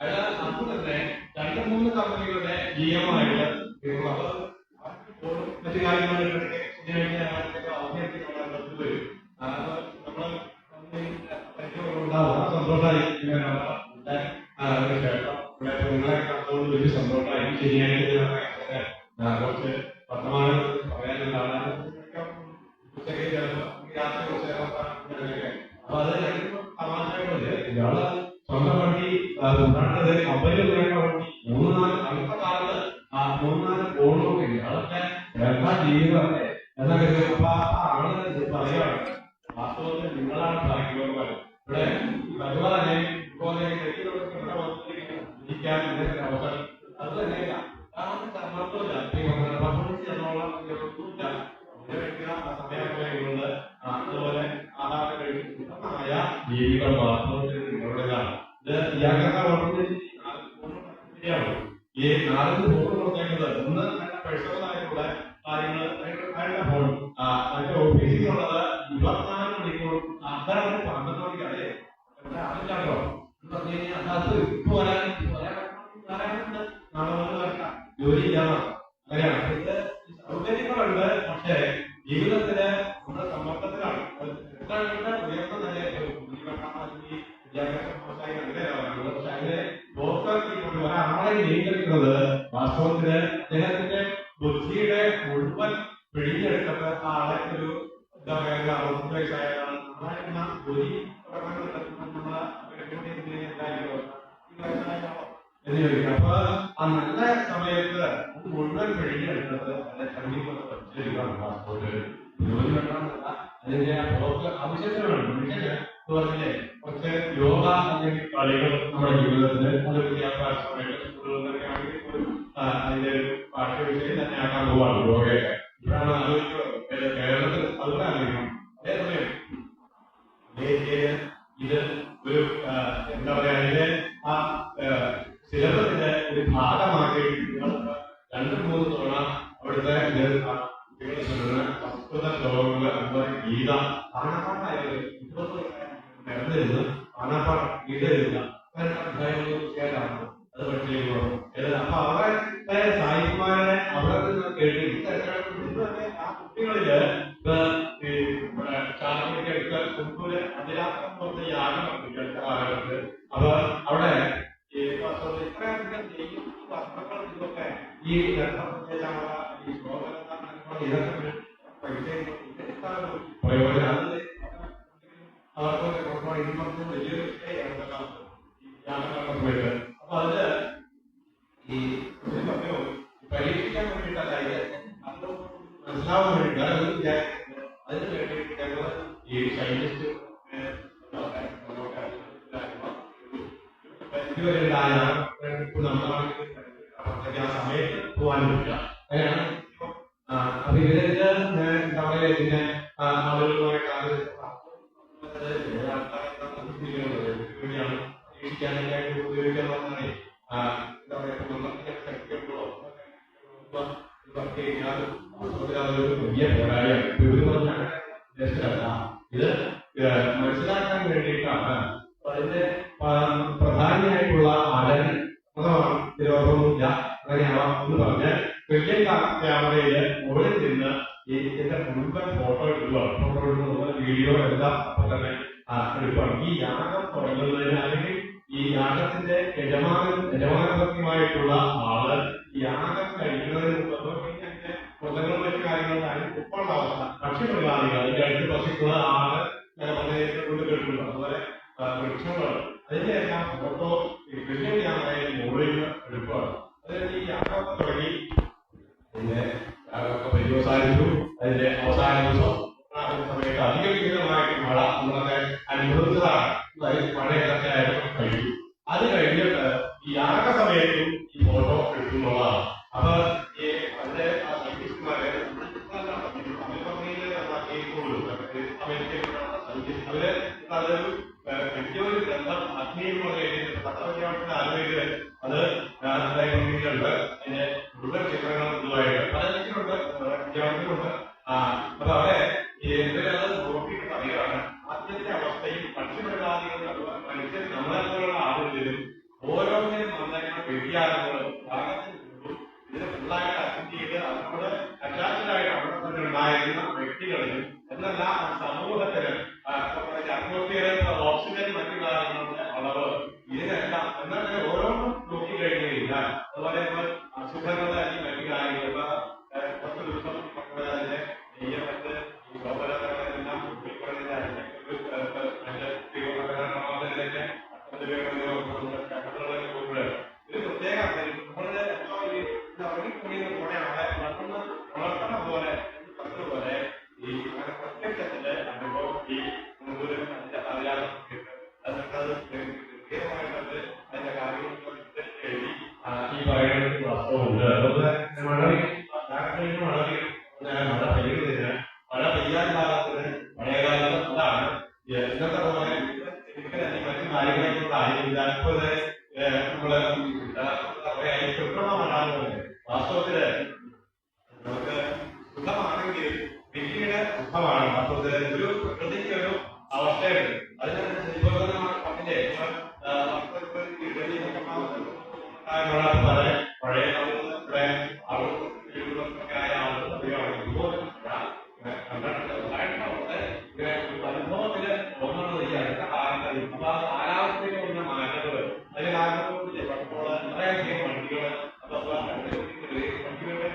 അയാൾ അന്ന് തന്നെ 2-3 കമ്പനികളുടെ GM ആയിട്ട് മറ്റു കാര്യങ്ങളൊക്കെ സന്തോഷമായി ക്ഷേത്രം നിങ്ങളെ കണ്ടുകൊണ്ട് വലിയ സന്തോഷമായി. ശരിയായിട്ട് കുറച്ച് വർത്തമാനം പറയാനുണ്ടാകാൻ അപ്പൊ അത് തമാശകളുണ്ട്. ഇയാള് സ്വന്തം വണ്ടി ഉണ്ടാക്കുന്നത് കമ്പനി വണ്ടി 3-4 അന്നത്തെ കാലത്ത് 3-4 ഗോളുകളൊക്കെ ഇല്ല. അതൊക്കെ എന്താ ജീവിതമല്ലേ എന്നാ കരുതി. അപ്പൊ ആള് പറയുകയാണ് വാസ്തവത്തിൽ നിങ്ങളാണ് ഭാഗ്യവാന്മാർ. ഇവിടെ അതുപോലെ തന്നെ ഇതുപോലെ ജീവിക്കാൻ അവസരം അത് തന്നെയല്ല. സമ്മർദ്ദമില്ല, സമയങ്ങളുണ്ട്. അതുപോലെ ആഹാരം കഴിക്കുന്നതായ ജീവികൾ വാസ്തവത്തിൽ നിങ്ങളുടേതാണ്. ഇത് ഇയാൾക്കാ വളരെ ശരിയാണ്. ഈ 4 ഫോൺ കൊടുത്തേക്കുന്നത് ഒന്ന് പേഴ്സണലായിട്ടുള്ള കാര്യങ്ങൾ, അതിന്റെ ഫോൺ അതിന്റെ ഓഫീസിലുള്ളത് 24 മണിക്കൂർ. അതാണ് 12 മണിക്ക് അതെ അതില്ലാട്ടോ എന്ന് പറഞ്ഞു കഴിഞ്ഞാൽ അത് ഇപ്പൊ വരാനുണ്ട്, നാളെ വന്ന് വരക്കാം, ജോലി ഇല്ലാതാണ്. അങ്ങനെയാണ്. ഇത് സൗകര്യങ്ങളുണ്ട്, പക്ഷേ ജീവിതത്തില് നമ്മുടെ സമ്മർദ്ദത്തിലാണ്. ഉയർന്ന നിലയിൽ വിദ്യാഭ്യാസം മോശമായി അങ്ങനെയാണ്. പക്ഷെ അതിനെ നോക്കിക്കൊണ്ട് ഒരാളെ നിയന്ത്രിക്കുന്നത് വാസ്തവത്തില് അദ്ദേഹത്തിന്റെ ബുദ്ധിയുടെ മുഴുവൻ പിഴിഞ്ഞെടുത്തിട്ട് ആളെ ഒരു എന്താ പറയുക 60 വയസ്സായാണ് നമ്മളായിരുന്ന ജോലി എന്ന് ചോദിക്കാം. അപ്പൊ ആ നല്ല സമയത്ത് അത് മുഴുവൻ പിഴിഞ്ഞെടുത്തത് അതിനെ കണ്ണീർ പഠിച്ചിരിക്കുകയാണ്. വാസ്തവത്തില് ജോലി വേണമെന്നല്ല, അതിന്റെ ആവശ്യത്തിന് വേണം. മനുഷ്യന് പറഞ്ഞില്ലേ കുറച്ച് യോഗ അല്ലെങ്കിൽ കളികൾ നമ്മുടെ ജീവിതത്തില് അത് വിദ്യാഭ്യാസമായിട്ട് സ്കൂളുകളിലൊക്കെ ആണെങ്കിൽ പോലും അതിന്റെ ഒരു പാഠ്യവിഷയം തന്നെ ആക്കാൻ പോവാണ് യോഗയൊക്കെ. ഇപ്പോഴാണ് ആലോചിക്കുന്നത് കേരളത്തിൽ അതുപോലെ ആലോചിക്കണം. അതേസമയം അമേരിക്കയില് ഇത് ഒരു എന്താ പറയാ അതിന്റെ ആ സിലബസിന്റെ ഒരു ഭാഗമാക്കിയിട്ട് നിങ്ങൾക്ക് 2-3 തവണ അവിടുത്തെ സംസ്കൃത ശ്ലോകങ്ങള് അതുപോലെ ഗീത ആനപ്പാട്ടായത് 20 നടന്നിരുന്നു. ആനപ്പാട്ട് ഗീത എഴുതുക കേട്ടാണ് അത് പഠിച്ചിലേക്ക് പോകും. അപ്പൊ അവരുടെ സായിപ്പുമാരെ അവിടെ നിന്ന് കേട്ടി ആ കുട്ടികളില് ചാലക്കുടിക്കടുത്ത് കുമ്പൂര് അതിരാത്രം പോലത്തെ യാഗം നടത്തില്ല അടുത്ത കാലഘട്ടത്ത്. അപ്പൊ അവിടെ ഇത്രയധികം ചെയ്യും വസ്ത്രങ്ങൾ ഇതൊക്കെ ഈ ഇതൊക്കെ പ്രയോജനം അവർക്ക് വലിയൊരു യാഗങ്ങൾക്ക്. അപ്പൊ അത് ഈ പരീക്ഷിക്കാൻ വേണ്ടിയിട്ടല്ല, ഇത് മനസ്സിലാവാൻ വേണ്ടിയിട്ട് അതൊന്നും വിചാരിക്കുന്നത്. അതിന് വേണ്ടിയിട്ട് ഞങ്ങൾ ഈ സൈന്റിസ്റ്റ് ആ സമയത്ത് പോകാൻ പറ്റില്ല. അങ്ങനെയാണ്. അപ്പൊ ഇതിലേക്ക് എന്താ പറയുക, ഇതിനെ ആളുകളുമായിട്ട് ജീവിക്കാനായിട്ട് ഉപയോഗിക്കാൻ പറഞ്ഞാൽ എന്താ പറയുക വലിയ പോരാളിയാണ്. ഇത് പറഞ്ഞാൽ ഇത് മനസ്സിലാക്കാൻ വേണ്ടിയിട്ടാണ്. അതിന്റെ പ്രധാനിയായിട്ടുള്ള ആചാരൻ നിരോധമൊന്നുമില്ല, അങ്ങനെയാവാം എന്ന് പറഞ്ഞ് വലിയ ക്യാമറയില് മുകളിൽ നിന്ന് ഇതിന്റെ മുഴുവൻ ഫോട്ടോ എടുക്കുകയാണ്. ഫോട്ടോ എടുക്കുന്നത് വീഡിയോ എല്ലാം അപ്പൊ തന്നെ എടുക്കുകയാണ്. ഈ യാഗം തുടങ്ങുന്നതിന് അല്ലെങ്കിൽ ഈ യാഗത്തിന്റെ യജമാനപത്യമായിട്ടുള്ള ആള് യാഗം കഴിക്കുന്നതിന് മുമ്പ് മൃഗങ്ങളും മറ്റു കാര്യങ്ങളും അതിന് ഉപ്പുള്ള അവസ്ഥ ഭക്ഷ്യമൃഗാദികൾ അതിന്റെ അടുത്ത് വസിക്കുന്ന ആള് കൊണ്ട് കേട്ടിട്ടുണ്ട്. അതുപോലെ വൃക്ഷങ്ങൾ അതിന്റെ എല്ലാം ഫോട്ടോ വലിയ ക്യാമറയിൽ മുകളിൽ എടുക്കുകയാണ്. അതായത് ഈ യാഗം തുടങ്ങി അതിന്റെ യാഗമൊക്കെ പര്യവസാനിച്ചു. അതിന്റെ അവസാന ദിവസം സമയത്ത് അധികവിഹിതമായിട്ട് മഴ നമ്മളൊക്കെ അനുഭവിച്ചതാണ്. മഴയൊക്കെ ആയിരുന്നു കഴിയും. അത് കഴിഞ്ഞിട്ട് ഈ യാഗ സമയത്തും ഈ ഫോട്ടോ എടുക്കുന്നതാണ്. അപ്പൊ ഈ അതിന്റെ ആ സയന്റിസ്റ്റുമാരെ അവര് അതൊരു വലിയൊരു ഗ്രന്ഥം അഗ്നിയിലൂടെ തത്വജ്ഞാനത്തിന്റെ ആലോചിച്ച് അത് ഉണ്ട്. അതിന്റെ മുഴുവൻ ചിത്രങ്ങൾ ഇതുമായിട്ട് പലതിലുണ്ട്, വിദ്യാർത്ഥികളുണ്ട്. അപ്പൊ അവിടെ എന്തിനത് നോക്കിയിട്ട് പറയുകയാണ് ആദ്യത്തെ അവസ്ഥയും ഭക്ഷ്യമൃഗാദികളും അതുപോലെ മനുഷ്യൻ നമ്മളെപ്പോലുള്ള ആളുകളിലും ഓരോന്നിനും വന്നിരിക്കുന്ന വ്യതിയാനങ്ങളും ഇതിന് ഫുള്ളായിട്ട് അറ്റൻഡ് ചെയ്ത് അതിനോട് അറ്റാച്ച്ഡായിട്ട് അവിടെ തന്നെ ഉണ്ടായിരുന്ന വ്യക്തികളിലും എന്നല്ല സമൂഹത്തിന് അറ്റ്മോസ്ഫിയറിൽ ഓക്സിജൻ മറ്റു കാര്യങ്ങളുടെ അളവ് അതുപോലെ ഇപ്പൊ അസുഖങ്ങളെ മറ്റു കാര്യങ്ങൾ ഇപ്പൊ 10 ദിവസം അതിന്റെ മറ്റ് ഈ ഗോപലങ്ങളെല്ലാം ഉൾപ്പെടുന്നതിന്റെ ഒരു പ്രത്യേക നമ്മളുടെ ഉറങ്ങിക്കൂടിയ പോലെ ആളെ വളർത്തണ പോലെ പോലെ ഈ പ്രത്യക്ഷത്തിന്റെ അനുഭവം ഈ അതിന്റെ അറിയാതെ അതിന്റെ കാര്യങ്ങൾ എഴുതി ഈ പറയുന്നത് വാസ്തവമുണ്ട്. അതുപോലെ മഴ പെയ്യുന്നതിന് മഴ പെയ്യാൻ ഭാഗത്തിന് പഴയകാലത്ത് അതാണ് ഇന്നത്തെ പോലെ മറ്റു കാര്യങ്ങളെക്കുറിച്ച് അറിയില്ല. ഇപ്പോഴത്തെ നമ്മള് കൃത്രിമമാകുന്നത് വാസ്തവത്തില് നമുക്ക് സുഖമാണെങ്കിൽ വ്യക്തിയുടെ സുഖമാണ്. വാസ്തവത്തില് ഒരു പ്രകൃതിക്ക് ഒരു അവസ്ഥയുണ്ട്. അതിനനുസരിച്ച് പഴയ ഇവിടെ അനുഭവത്തില് ഒന്നുള്ളത് ഈ അടുത്ത കാലത്ത് അപ്പൊ ആ കാലാവസ്ഥയിൽ വന്ന മാറ്റങ്ങൾ അതിന് കാരണത്തോട് പലപ്പോൾ വളരെയധികം വണ്ടികള് വണ്ടികളുടെ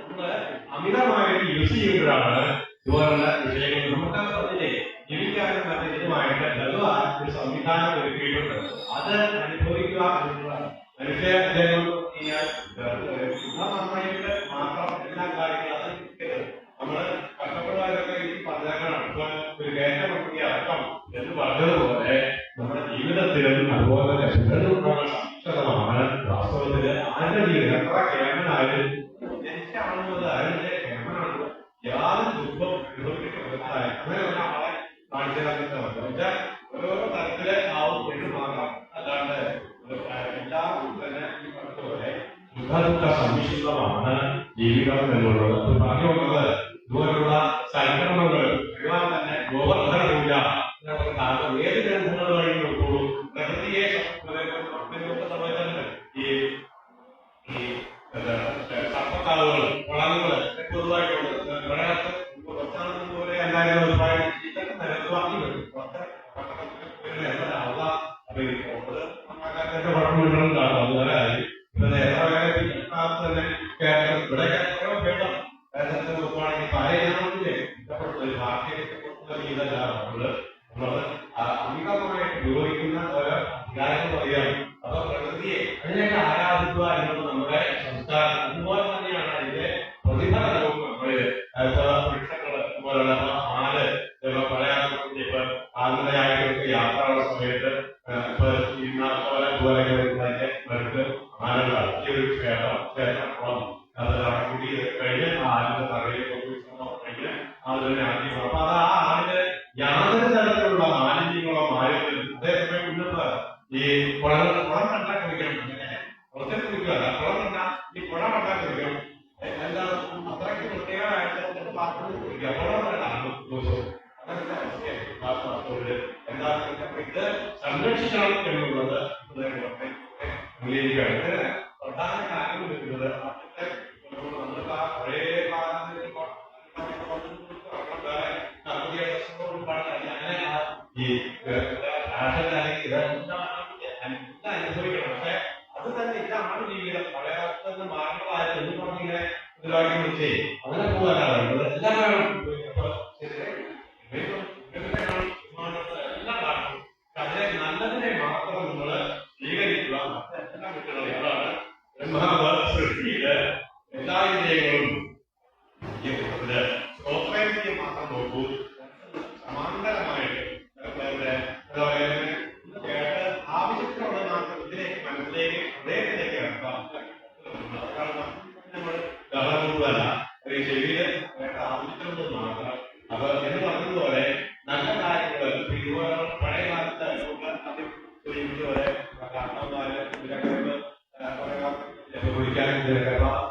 ഒക്കെ അമിതമായിട്ട് യൂസ് ചെയ്യുമ്പോഴാണ് ഇതുപോലുള്ള വിഷയങ്ങൾ നമുക്ക് അതിനെ ജീവിക്കാനും മറ്റേതുമായിട്ട് ലഘുവായ ഒരു സംവിധാനം ഒരുക്കിയിട്ടുണ്ട്. അത് അനുഭവിക്കുക എന്നുള്ളതാണ്. മനുഷ്യ സുഖമായിട്ട് മാത്രം എല്ലാ കാര്യങ്ങളും അത് നമ്മള് കഷ്ടപ്പെടുവാനൊക്കെ ഈ പറഞ്ഞേക്കണം. ഇപ്പൊ ഒരു കയറ്റം വണ്ടി അടക്കം എന്ന് പറഞ്ഞതുപോലെ നമ്മുടെ ജീവിതത്തിലും അതുപോലെ സംശയമാണ് വാസ്തവത്തില് ആരുടെ ജീവിതം എത്ര കേമനായാലും ജനിച്ചാണെന്നത് അതിന്റെ കേമനാണ്. യാതൊരു ദുഃഖം അനുഭവിക്കപ്പെടുന്നതായ അങ്ങനെയുള്ള ആളെ കാണിച്ചാൽ ഓരോ തരത്തിലെ ആവും പെണ്ണുമാകാം. അല്ലാണ്ട് എല്ലാവരും തന്നെ ഈ പറഞ്ഞതുപോലെ സുഖദുഃഖ സമ്മിശ്രിതമാണ് ജീവിതം എന്നുള്ളത്. പറഞ്ഞു വന്നത് ഇതുപോലുള്ള സൽക്കർമ്മങ്ങൾ ഭഗവാൻ തന്നെ ഗോവർദ്ധന പൂജ കാരണം ഏത് ഗ്രന്ഥങ്ങൾ വഴി നോക്കുള്ളൂ പ്രകൃതിയെ സമയത്ത് ഈ സർപ്പക്കാവുകൾ കുളങ്ങള് പൊതുവായിട്ടുണ്ട്. മലയാളത്തിൽ കുറച്ചാണെന്ന് പോലെ എല്ലാവരും അഭിപ്രായം ഇതൊക്കെ നിരത്തുവാക്കി വരും. അപ്പൊ ഈ കുഴപ്പമില്ലാണ്ടാണ് അതുപോലെ ആയി തന്നെ ഇവിടെ വേണം കേരളത്തിൽ നോക്കുവാണെങ്കിൽ പല ഇനങ്ങളിലെ ഇഷ്ടപ്പെടുന്ന ഒരു ഭാഷയെക്കുറിച്ചുള്ള നമ്മള് അമിതമായിട്ട് ഉപയോഗിക്കുന്ന ഓരോ കാര്യങ്ങൾ പറയുകയാണ്. അപ്പൊ പ്രകൃതിയെ അതിനൊക്കെ ആരാധിക്കുക എന്നത് നമ്മുടെ സംസ്കാരം. അതുപോലെ തന്നെയാണ് അതിന്റെ പ്രതിഫലനവും നമ്മള് വൃക്ഷങ്ങള് അതുപോലുള്ള ആല് പഴയ ഇപ്പൊ ആനന്ദയായിട്ട് യാത്രയുള്ള സമയത്ത് ഇപ്പൊ ഇതുപോലെ ആനകളാണ് ഈ ഒരു ക്ഷേത്രം അത് കൂടി കഴിഞ്ഞ് ആടിന്റെ തറയിലേക്ക് കഴിഞ്ഞ് അതിനെ ആദ്യം അപ്പൊ അത് ആ ആടിന് യാതൊരു തരത്തിലുള്ള മാലിന്യങ്ങളോ മാലിന്യം അതേസമയം മുന്നോട്ട് ഈ കുളം കണ്ടാൽ കുടിക്കണം. അങ്ങനെ കുളത്തിൽ കുടിക്കുകയല്ല, കുളം കണ്ടാൽ ഈ കുഴ കണ്ടാൽ കുടിക്കണം. എന്താണ് അത്രയ്ക്ക് പ്രത്യേകമായിട്ട് പാത്രത്തിൽ കുടിക്കുക. കുളം വേണം ദിവസവും അങ്ങനത്തെ അവസ്ഥയായി. എന്താണ് ഇത് സംരക്ഷിക്കണം എന്നുള്ളത് അംഗീകരിക്കുകയാണ്. പ്രധാന കാര്യം വരുന്നത് നമ്മൾക്ക് ആ പഴയ കാലത്ത് ഈ അനുഭവിക്കണം. പക്ഷെ അത് തന്നെ ഇതാണ് ജീവിതം. പഴയ കാലത്ത് നിന്ന് മാറുന്നതായത് എന്ന് പറഞ്ഞിങ്ങനെ ഇതാക്കി വിളിച്ചേ അങ്ങനെ പോകാനാണ് വേണ്ടത്. എല്ലാം വേണം, എല്ലാം കാണും. അതിനെ നല്ലതിനെ മാത്രം നമ്മൾ സ്വീകരിക്കുക. എല്ലാം കിട്ടുന്നത് അതാണ് ബ്രഹ്മാവ് സൃഷ്ടിയില് എല്ലാ വിജയങ്ങളും സ്വപ്രയത്നം മാത്രം നോക്കൂ. സമാന്തരമായിട്ട് കേട്ട് ആവശ്യത്തിനുള്ള മാത്രം ഇതിലേക്ക് മനസ്സിലേക്ക് ഹൃദയത്തിലേക്ക് ഇറക്കാം. നമ്മൾ ഗഹനമൊന്നുമല്ല, ചെവിയില് കേട്ട ആവശ്യത്തിനുള്ളത് മാത്രം. അപ്പൊ എന്ന് പറഞ്ഞതുപോലെ നല്ല കാര്യങ്ങൾ ഇതുപോലെ പഴയ കാലത്ത് പോലെ കാരണവന്മാര് ഇതിനൊക്കെ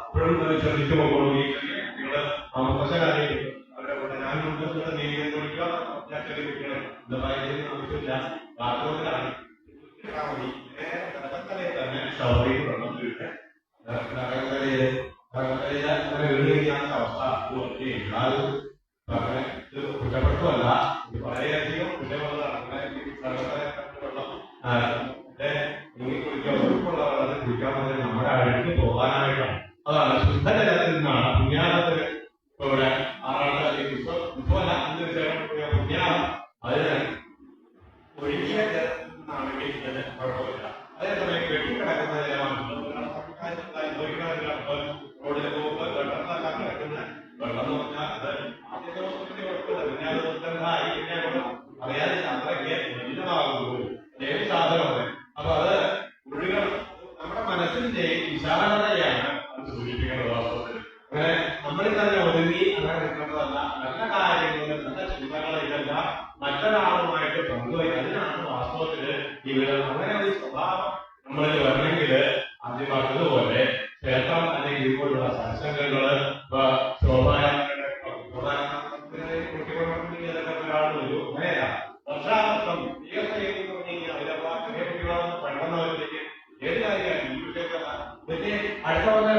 ഇപ്പോഴും ശ്രദ്ധിച്ചു പോകുള്ളൂ. ഈ കുട്ടികള് പ്രശ്നകാര്യം അവരുടെ കൂടെ ഞാൻ നീങ്ങി വിളിക്കുക, ഞാൻ ചെറിയ കുട്ടികളെ ആവശ്യമില്ല. ബാത്റൂമിലാണ് തന്നെ ഷവറിൽ വെള്ളം അവസ്ഥ കുറ്റപ്പെട്ടുമല്ല, ഇത് വളരെയധികം കുറ്റമുള്ളതാണ്. വെള്ളം നീങ്ങി കുടിക്കുക ഉറപ്പുള്ള ഇതിന് കുഴപ്പമില്ല. അതേസമയം കെട്ടിക്കിടക്കുന്ന റോഡിൽ പോകുമ്പോൾ വെള്ളത്തിലൊക്കെ കിടക്കുന്ന വെള്ളം എന്ന് പറഞ്ഞാൽ അത് ആദ്യത്തെ ദിവസത്തിൽ കുഴപ്പമില്ല, പിന്നെ അത് നിർത്തണ്ടായി, പിന്നെ അറിയാതെ അത്രയ്ക്ക് മലിനമാകുന്നു ഏത് സാധനമാണ്. അപ്പൊ അത് ഒഴുകണം. നമ്മുടെ മനസ്സിന്റെ വിശാലതയാണ് അത് സൂചിപ്പിക്കുന്നത്. വാസ്തവത്തിൽ അങ്ങനെ നമ്മളിൽ തന്നെ ഒതുങ്ങി അങ്ങനെ നിൽക്കേണ്ടതല്ല. നല്ല കാര്യങ്ങൾ, നല്ല ചിന്തകൾ ഇതെല്ലാം മറ്റൊരാളുമായിട്ട് പങ്കുവയ്ക്കുക. അതിനാണ് വാസ്തവത്തില് ജീവിതം. അങ്ങനെ ഒരു സ്വഭാവം നമ്മളിൽ വരണമെങ്കിൽ ആദ്യം പറഞ്ഞതുപോലെ ക്ഷേത്രം അല്ലെങ്കിൽ ഇതുപോലുള്ള സത്സംഗങ്ങള് ഒരാൾ വരൂ. അങ്ങനെയല്ല, വർഷാവർഷം പഠിക്കുന്നവരിലേക്ക് ഏത് കാര്യമാണ് ഈ വിഷയത്തിൽ അടുത്ത വന്ന